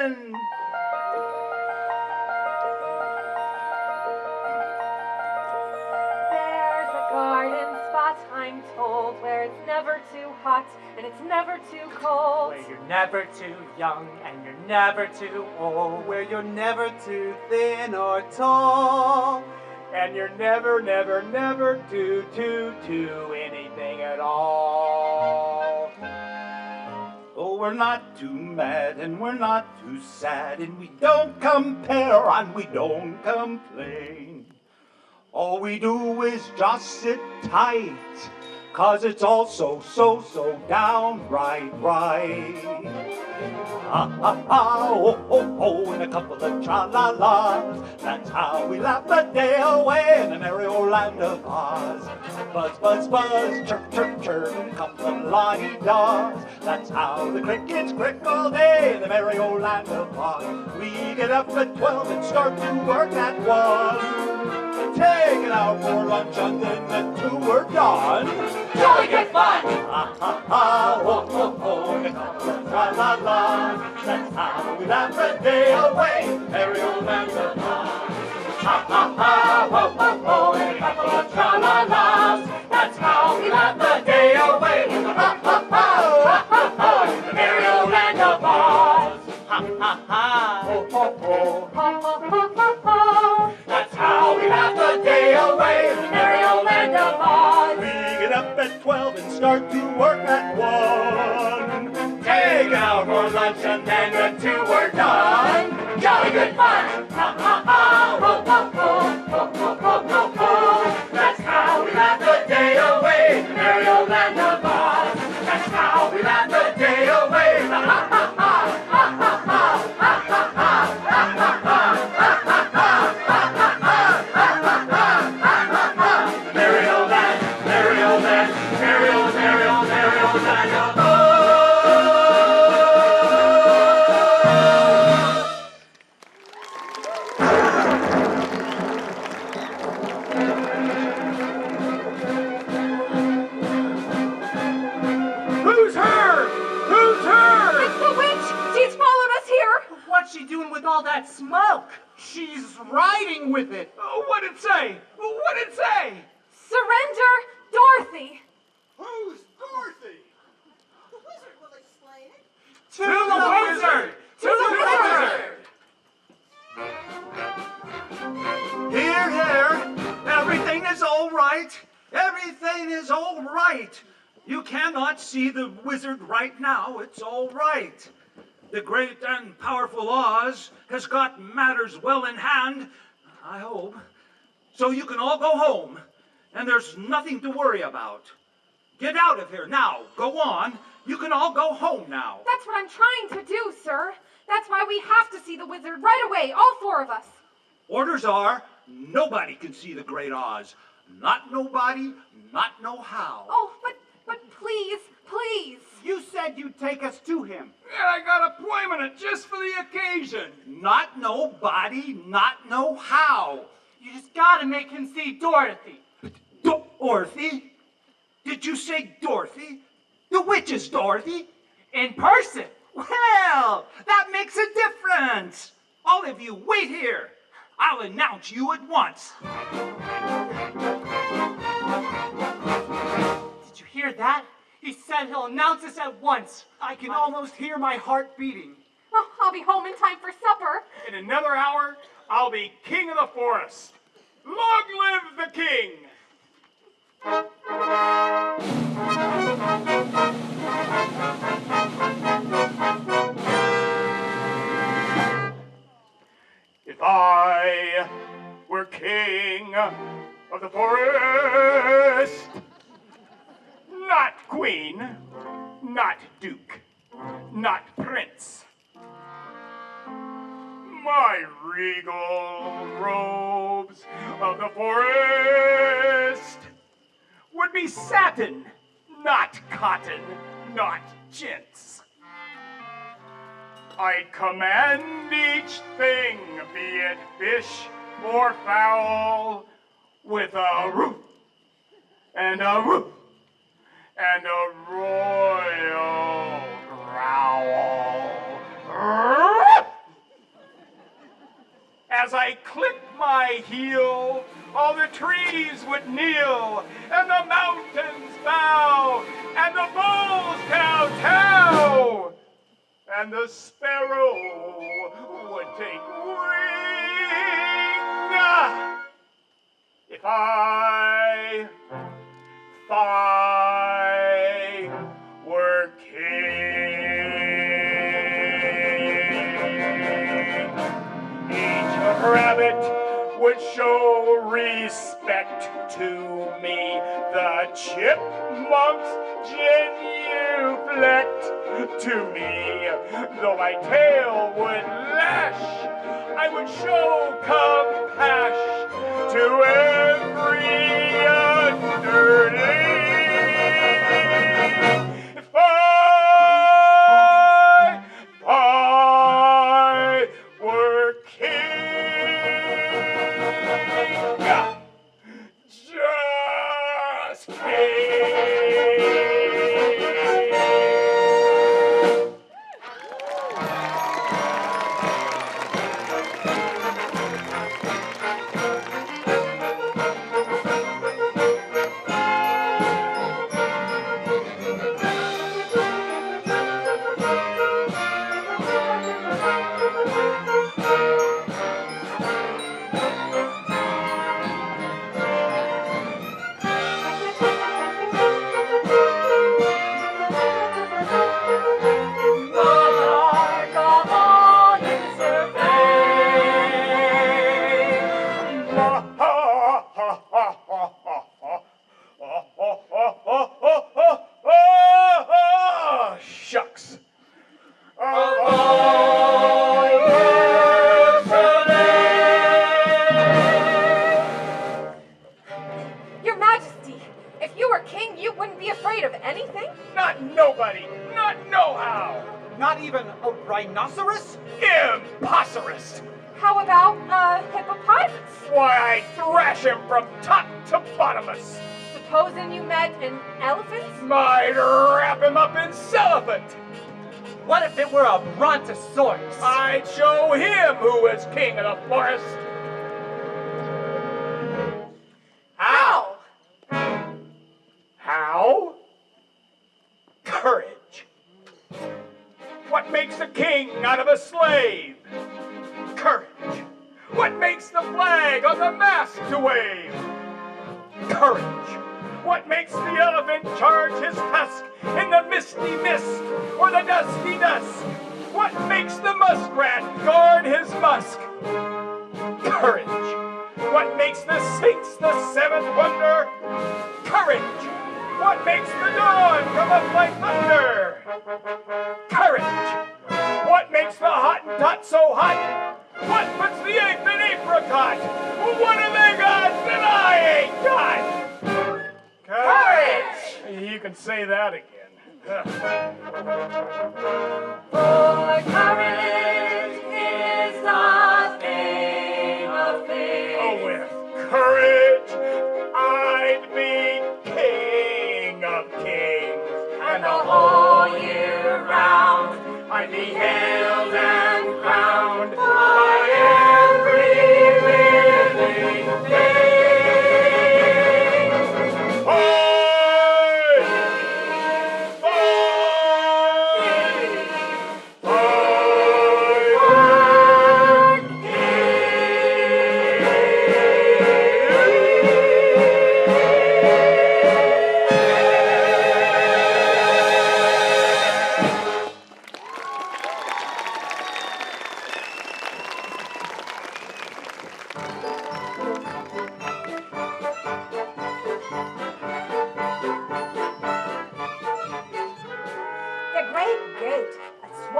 in! There's a garden spot, I'm told, where it's never too hot and it's never too cold. Where you're never too young and you're never too old. Where you're never too thin or tall. And you're never too anything at all. Oh, we're not too mad and we're not too sad, and we don't compare and we don't complain. All we do is just sit tight, 'cause it's all so downright right. Oh, and a couple of tra-la-las. That's how we laugh the day away in the merry old land of Oz. Buzz, buzz, buzz, chirp, chirp, chirp, and a couple of la-di-das. That's how the crickets crick all day in the merry old land of Oz. We get up at 12 and start to work at 1. Take it out for lunch and then at 2 we're done. Jolly good fun! Oh, and a couple of tra-la-las. That's how we laugh the day away, merry old land of Oz. Oh, and a couple of tra-la-las. That's how we laugh the day away, in the merry old land of Oz. That's how we laugh the day away in the merry old land of Oz. We get up at 12 and start to work at 1. Take out for lunch and then at 2 we're done. Jolly good fun! That's how we laugh the day away in the merry old land of Oz. That's how we laugh the day away in the all that smoke? She's riding with it. Oh, what'd it say? What'd it say? Surrender, Dorothy. Who's Dorothy? The wizard will explain it. To the wizard! To the wizard! Here, here. Everything is all right. Everything is all right. You cannot see the wizard right now. It's all right. The great and powerful Oz has got matters well in hand, I hope. So you can all go home, and there's nothing to worry about. Get out of here now. Go on. You can all go home now. That's what I'm trying to do, sir. That's why we have to see the wizard right away, all 4 of us. Orders are, nobody can see the great Oz. Not nobody, not no how. Oh, but please, please. You said you'd take us to him. And I got a appointment just for the occasion. Not nobody, not no how. You just gotta make him see Dorothy. Dorothy? Did you say Dorothy? The witch is Dorothy? In person. Well, that makes a difference. All of you, wait here. I'll announce you at once. Did you hear that? He said he'll announce us at once. I can almost hear my heart beating. Oh, I'll be home in time for supper. In another hour, I'll be king of the forest. Long live the king! If I were king of the forest, not queen, not duke, not prince, my regal robes of the forest would be satin, not cotton, not chintz. I'd command each thing, be it fish or fowl, with a roof and a roof and a royal growl. As I clicked my heel, all the trees would kneel, and the mountains bow, and the bulls kowtow, and the sparrow would take wing. If I were king, each rabbit would show respect to me. The chipmunks genuflect to me. Though my tail would lash, I would show compassion to every underling. If I were king, just king. Rhinoceros? Impossible! How about a hippopotamus? Why, I thrash him from top to bottomless. Supposing you met an elephant? I'd wrap him up in cellophant. What if it were a brontosaurus? I'd show him who was king of the forest. How? How? Courage. What makes a king out of a slave? Courage. What makes the flag on the mast to wave? Courage. What makes the elephant charge his tusk in the misty mist or the dusty dusk? What makes the muskrat guard his musk? Courage. What makes the Sphinx the seventh wonder? Courage. What makes the dawn come up like thunder? Courage. What makes the Hottentot so hot? What puts the eighth in apricot? What have they got that I ain't got? Courage! You can say that again. For courage is the thing of things. Oh, with courage, I'd be king of kings. And the whole year round, I'd be hailed and crowned by every living thing.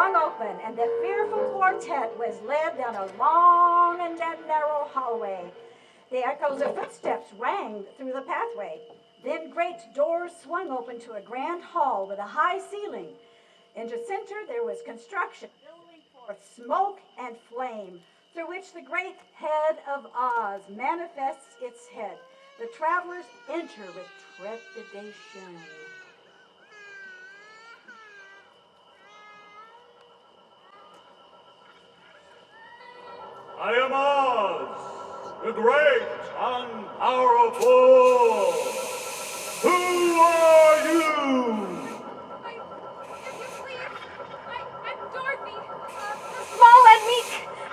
swung open, and the fearful quartet was led down a long and narrow hallway. The echoes of footsteps rang through the pathway. Then great doors swung open to a grand hall with a high ceiling. In the center there was construction, billowing forth smoke and flame, through which the great head of Oz manifests its head. The travelers enter with trepidation. I am Oz, the great and powerful. Who are you? I'm Dorothy. Small and meek.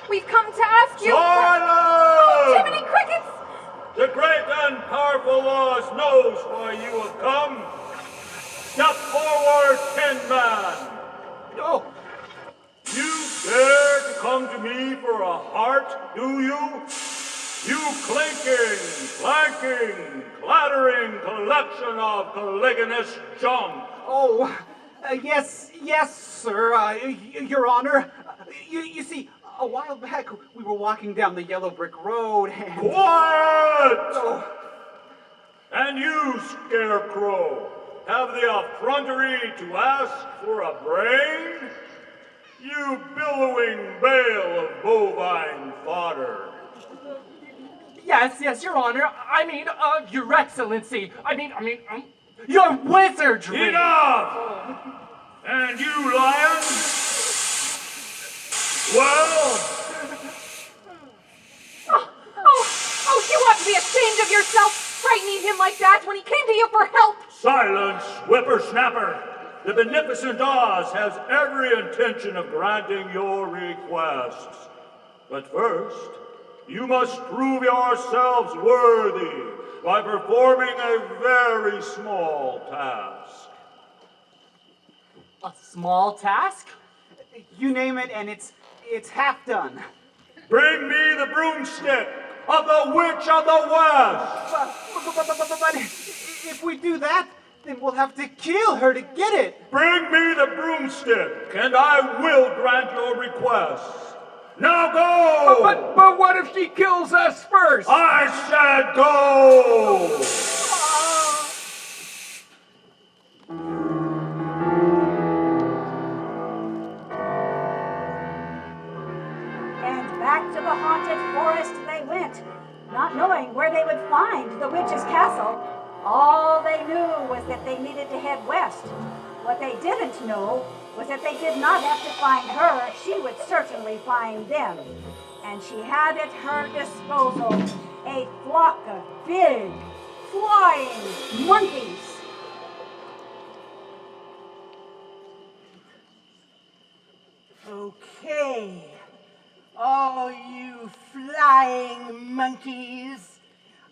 We've come to ask you. Silence! Oh, Jiminy Crickets! The great and powerful Oz knows why you have come. Step forward, Tin Man. No. You dare to come to me for a heart, do you? You clinking, clanking, clattering collection of colligonous junk. Oh, yes, sir, Your Honor. You see, a while back we were walking down the yellow brick road and... Quiet! Oh. And you, Scarecrow, have the effrontery to ask for a brain? You billowing bale of bovine fodder. Yes, Your Honor. I mean, Your Excellency. I mean, your wizardry. Enough! And you, lion? Well? Oh, you ought to be ashamed of yourself, frightening him like that when he came to you for help. Silence, whippersnapper. The beneficent Oz has every intention of granting your requests. But first, you must prove yourselves worthy by performing a very small task. A small task? You name it and it's half done. Bring me the broomstick of the Witch of the West! But if we do that, then we'll have to kill her to get it. Bring me the broomstick, and I will grant your requests. Now go! But what if she kills us first? I said go! And back to the haunted forest they went, not knowing where they would find the witch's castle. All they knew was that they needed to head west. What they didn't know was that they did not have to find her. She would certainly find them. And she had at her disposal a flock of big, flying monkeys. Okay, all you flying monkeys,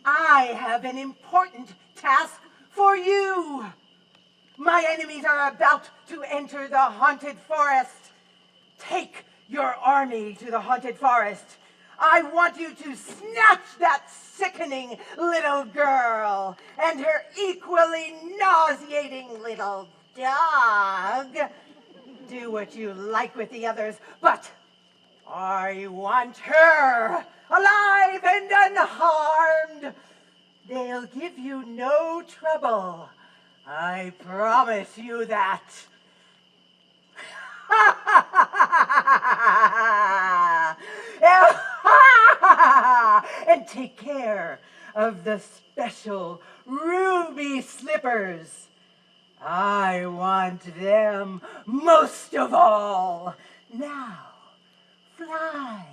I have an important task for you. My enemies are about to enter the haunted forest. Take your army to the haunted forest. I want you to snatch that sickening little girl and her equally nauseating little dog. Do what you like with the others, but I want her alive and unharmed. They'll give you no trouble. I promise you that. And take care of the special ruby slippers. I want them most of all. Now, fly,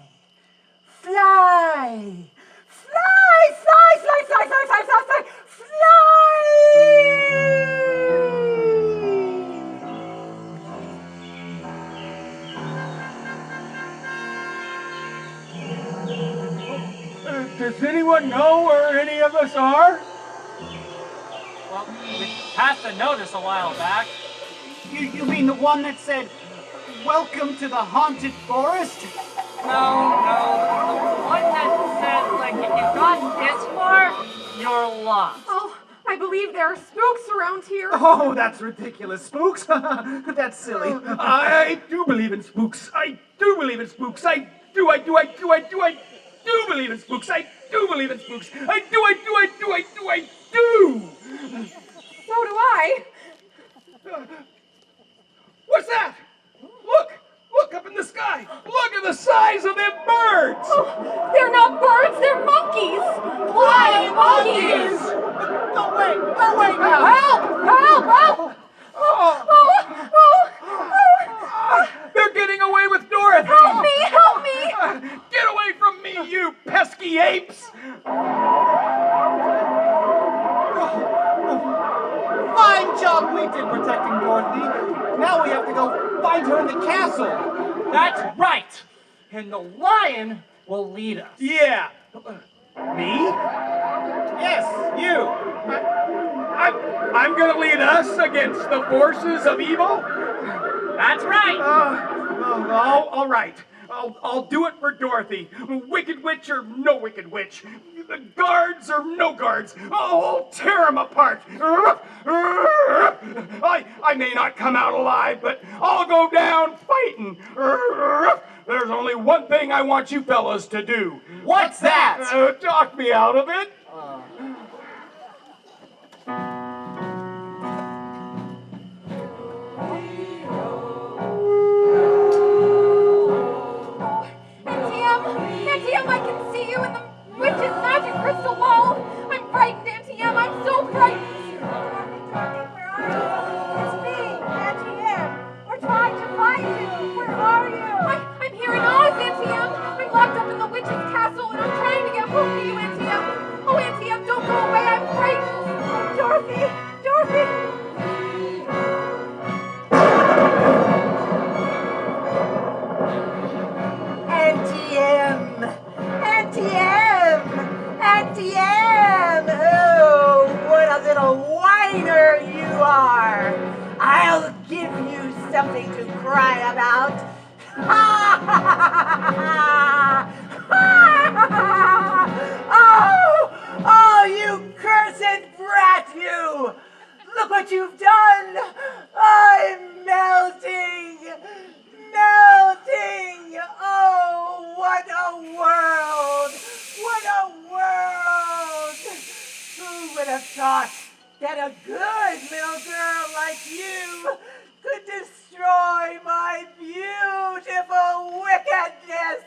fly, fly, fly, fly, fly, fly, fly, fly, fly, fly! Does anyone know where any of us are? Well, we passed a notice a while back. You mean the one that said, "Welcome to the haunted forest"? No. The one that said, like, if you got this far, you're lost. Oh, I believe believe there are spooks around here. Oh, that's ridiculous. Spooks? That's silly. I do believe in spooks. I do believe in spooks. I do believe in spooks. I do believe in spooks. I do. So do I. What's that? Look up in the sky. Look at the size of them birds. Oh, they're not birds, they're monkeys. Flying monkeys. Go away now. Help! They're getting away with Dorothy. Help me. Get away from me, you pesky apes. Fine job we did protecting Dorothy. Now we have to go find her in the castle. That's right. And the lion will lead us. Yeah. Me? Yes, you. I'm gonna lead us against the forces of evil? That's right. All right. I'll do it for Dorothy. Wicked witch or no wicked witch. The guards or no guards. I'll tear them apart. I may not come out alive, but I'll go down fighting. There's only one thing I want you fellas to do. What's that? Talk me out of it. Auntie Em, I can see you in the witch's magic crystal ball. I'm frightened, Auntie Em. I'm so frightened. Where are you? It's me, Auntie Em. We're trying to find you. Where are you? I'm hearing Oz, Auntie Em. I'm locked up in the witch's castle, and I'm trying to get home to you, Auntie Em. Oh, Auntie Em, don't go away. I'm frightened. Dorothy! Auntie Em! Oh, what a little whiner you are! I'll give you something to cry about. Oh, you cursed brat, you! Look what you've done! I'm melting! Oh, what a world! What a world! Who would have thought that a good little girl like you could destroy my beautiful wickedness?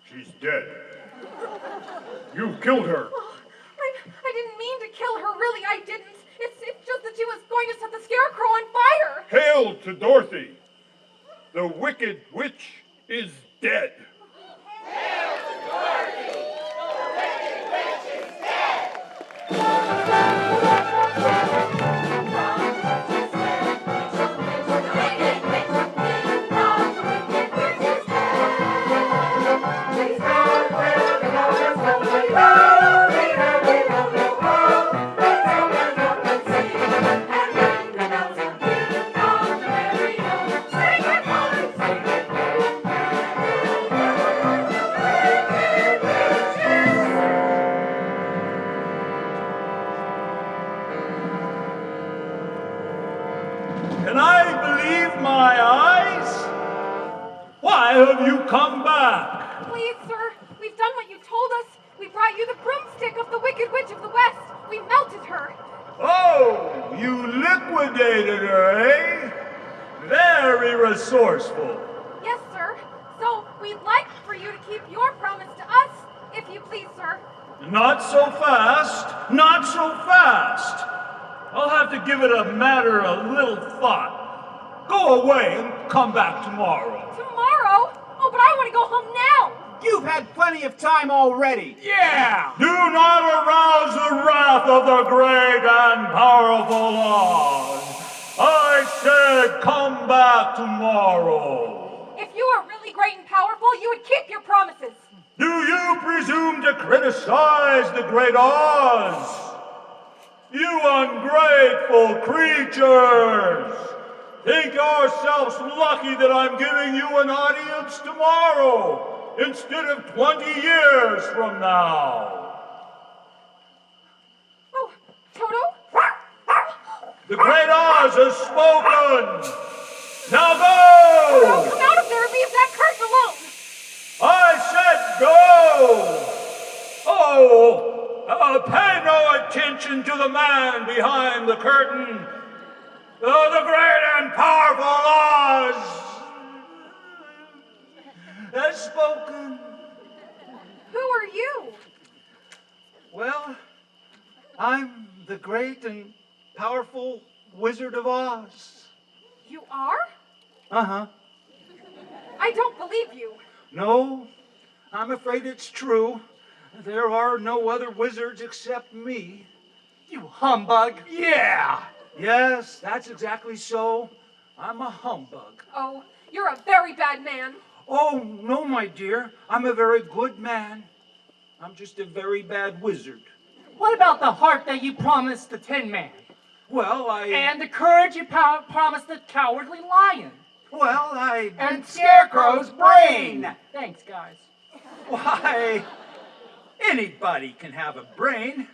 She's dead. You've killed her. I didn't mean to kill her, really, I didn't. It's just that she was going to set the Scarecrow on fire. Hail to Dorothy. The wicked witch is dead. Hail to Dorothy! The wicked witch is dead! Can I believe my eyes? Why have you come back? Please, sir, we've done what you told us. We brought you the broomstick of the Wicked Witch of the West. We melted her. Oh, you liquidated her, eh? Very resourceful. Yes, sir. So we'd like for you to keep your promise to us, if you please, sir. Not so fast, not so fast. I'll have to give it a matter of little thought. Go away and come back tomorrow. Tomorrow? Oh, but I want to go home now. You've had plenty of time already. Yeah! Do not arouse the wrath of the great and powerful Oz. I said come back tomorrow. If you are really great and powerful, you would keep your promises. Do you presume to criticize the great Oz? You ungrateful creatures! Think yourselves lucky that I'm giving you an audience tomorrow instead of 20 years from now. Oh, Toto? The great Oz has spoken! Now go! Toto, come out of there and leave that curtain alone! I said go! Oh, pay no attention to the man behind the curtain. The great and powerful Oz has spoken. Who are you? Well, I'm the great and powerful Wizard of Oz. You are? Uh-huh. I don't believe you. No, I'm afraid it's true. There are no other wizards except me. You humbug. Yeah! Yes, that's exactly so. I'm a humbug. Oh, you're a very bad man. Oh, no, my dear. I'm a very good man. I'm just a very bad wizard. What about the heart that you promised the Tin Man? Well, And the courage you promised the Cowardly Lion? Well, And Scarecrow's brain! Thanks, guys. Why, anybody can have a brain.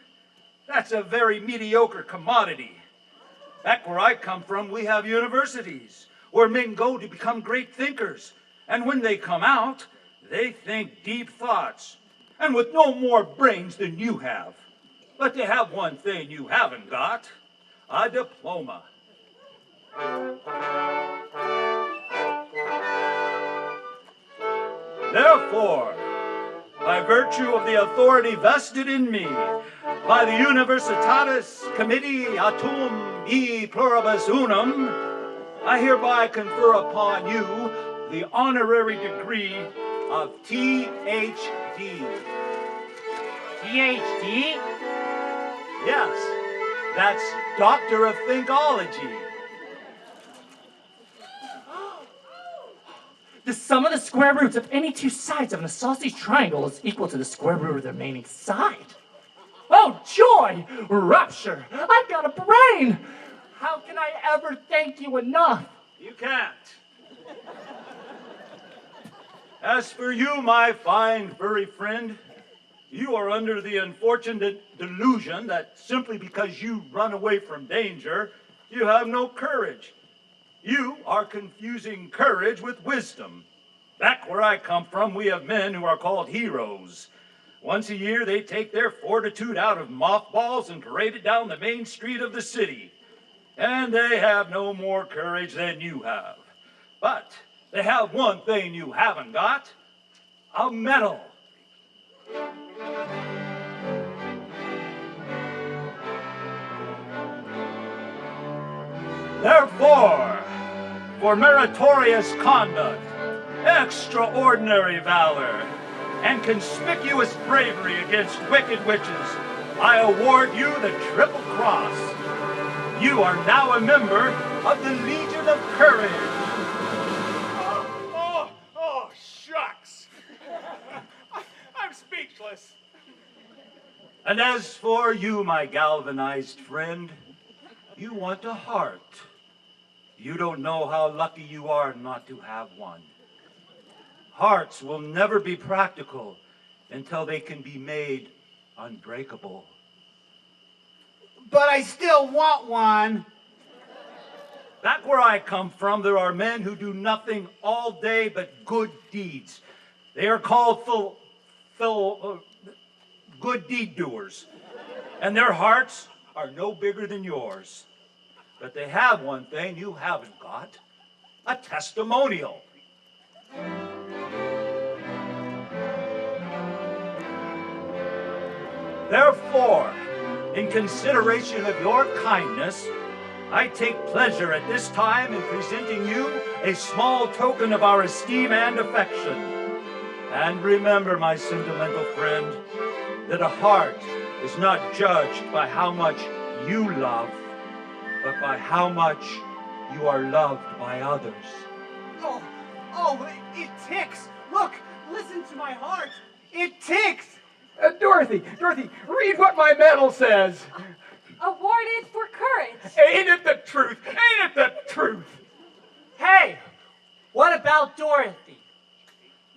That's a very mediocre commodity. Back where I come from, we have universities where men go to become great thinkers. And when they come out, they think deep thoughts. And with no more brains than you have. But they have one thing you haven't got, a diploma. Therefore, by virtue of the authority vested in me by the Universitatis Committee Autum E Pluribus Unum, I hereby confer upon you the honorary degree of Ph.D. PhD? Yes, that's Doctor of Thinkology. The sum of the square roots of any two sides of an isosceles triangle is equal to the square root of the remaining side. Oh, joy! Rapture! I've got a brain! How can I ever thank you enough? You can't. As for you, my fine furry friend, you are under the unfortunate delusion that simply because you run away from danger, you have no courage. You are confusing courage with wisdom. Back where I come from, we have men who are called heroes. Once a year, they take their fortitude out of mothballs and parade it down the main street of the city. And they have no more courage than you have. But they have one thing you haven't got, a medal. Therefore, for meritorious conduct, extraordinary valor, and conspicuous bravery against wicked witches, I award you the Triple Cross. You are now a member of the Legion of Courage. Oh, shucks. I'm speechless. And as for you, my galvanized friend, you want a heart. You don't know how lucky you are not to have one. Hearts will never be practical until they can be made unbreakable. But I still want one. Back where I come from, there are men who do nothing all day but good deeds. They are called good deed doers. And their hearts are no bigger than yours. But they have one thing you haven't got, a testimonial. Therefore, in consideration of your kindness, I take pleasure at this time in presenting you a small token of our esteem and affection. And remember, my sentimental friend, that a heart is not judged by how much you love, but by how much you are loved by others. Oh, Oh, it ticks. Look, listen to my heart. It ticks. Dorothy, read what my medal says. Awarded for courage. Ain't it the truth? Ain't it the truth? Hey, what about Dorothy?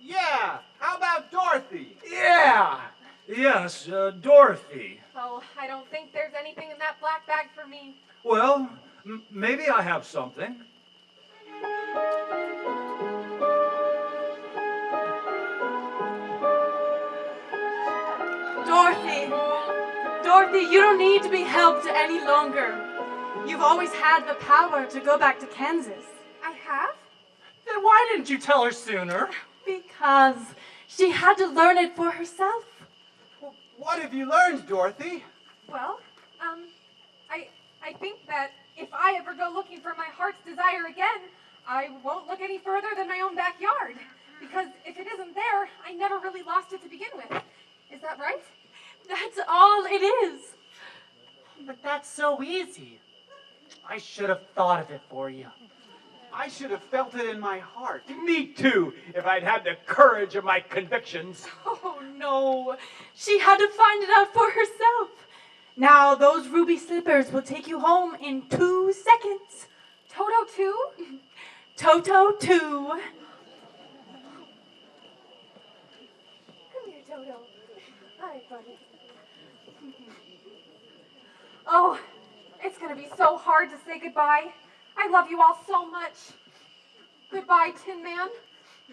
Yeah, how about Dorothy? Yeah. Yes, Dorothy. Oh, I don't think there's anything in that black bag for me. Well, maybe I have something. Dorothy, you don't need to be helped any longer. You've always had the power to go back to Kansas. I have? Then why didn't you tell her sooner? Because she had to learn it for herself. What have you learned, Dorothy? Well, I think that if I ever go looking for my heart's desire again, I won't look any further than my own backyard. Because if it isn't there, I never really lost it to begin with. Is that right? That's all it is. But that's so easy. I should have thought of it for you. I should have felt it in my heart. Me too, if I'd had the courage of my convictions. Oh, no. She had to find it out for herself. Now, those ruby slippers will take you home in 2 seconds. Toto too? Toto too. Come here, Toto. Hi, buddy. Oh, it's going to be so hard to say goodbye. I love you all so much. Goodbye, Tin Man.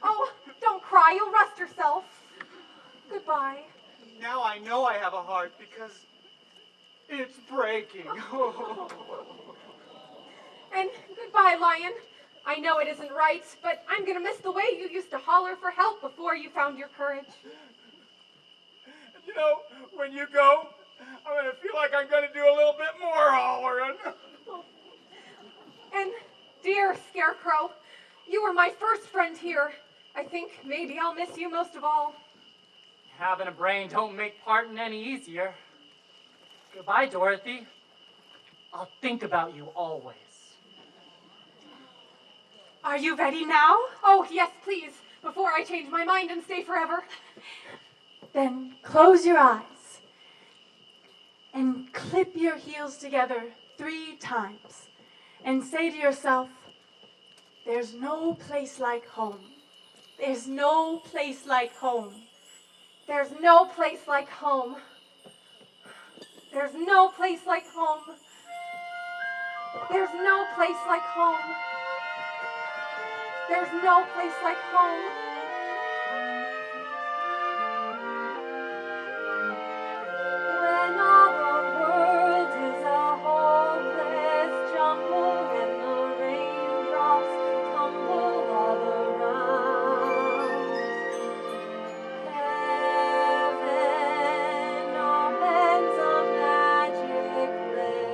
Oh, don't cry. You'll rust yourself. Goodbye. Now I know I have a heart because it's breaking. And goodbye, Lion. I know it isn't right, but I'm going to miss the way you used to holler for help before you found your courage. You know, when you go, I'm going to feel like I'm going to do a little bit more hollering. And dear Scarecrow, you were my first friend here. I think maybe I'll miss you most of all. Having a brain don't make parting any easier. Goodbye, Dorothy. I'll think about you always. Are you ready now? Oh, yes, please, before I change my mind and stay forever. Then close your eyes and clip your heels together 3 times and say to yourself, there's no place like home. There's no place like home. There's no place like home. There's no place like home. There's no place like home. There's no place like home. When all the world is a hopeless jumble and the raindrops tumble all around, heaven opens a magic play.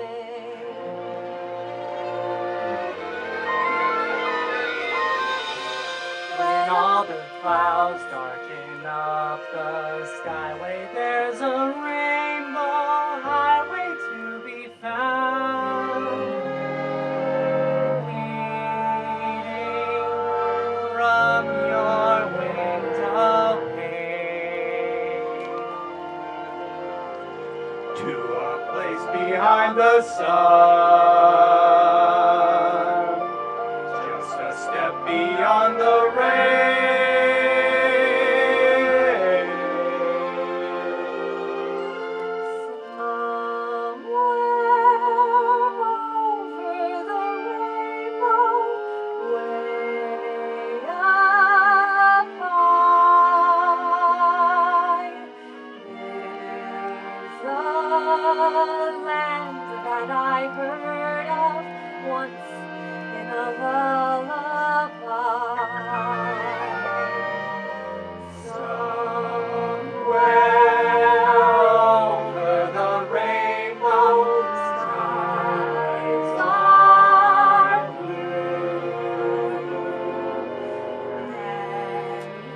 When all the clouds darken up the skyway, there's a rainbow highway to be found. Leading from your window pane To a place behind the sun, just a step beyond the rain.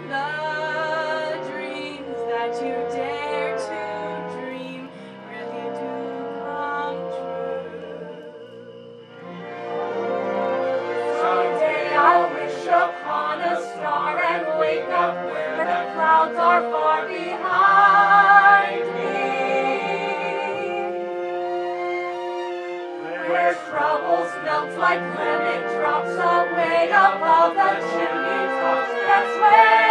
The dreams that you dare to dream really do clouds are far behind me. Where troubles melt like lemon drops away above the chimney tops, that's where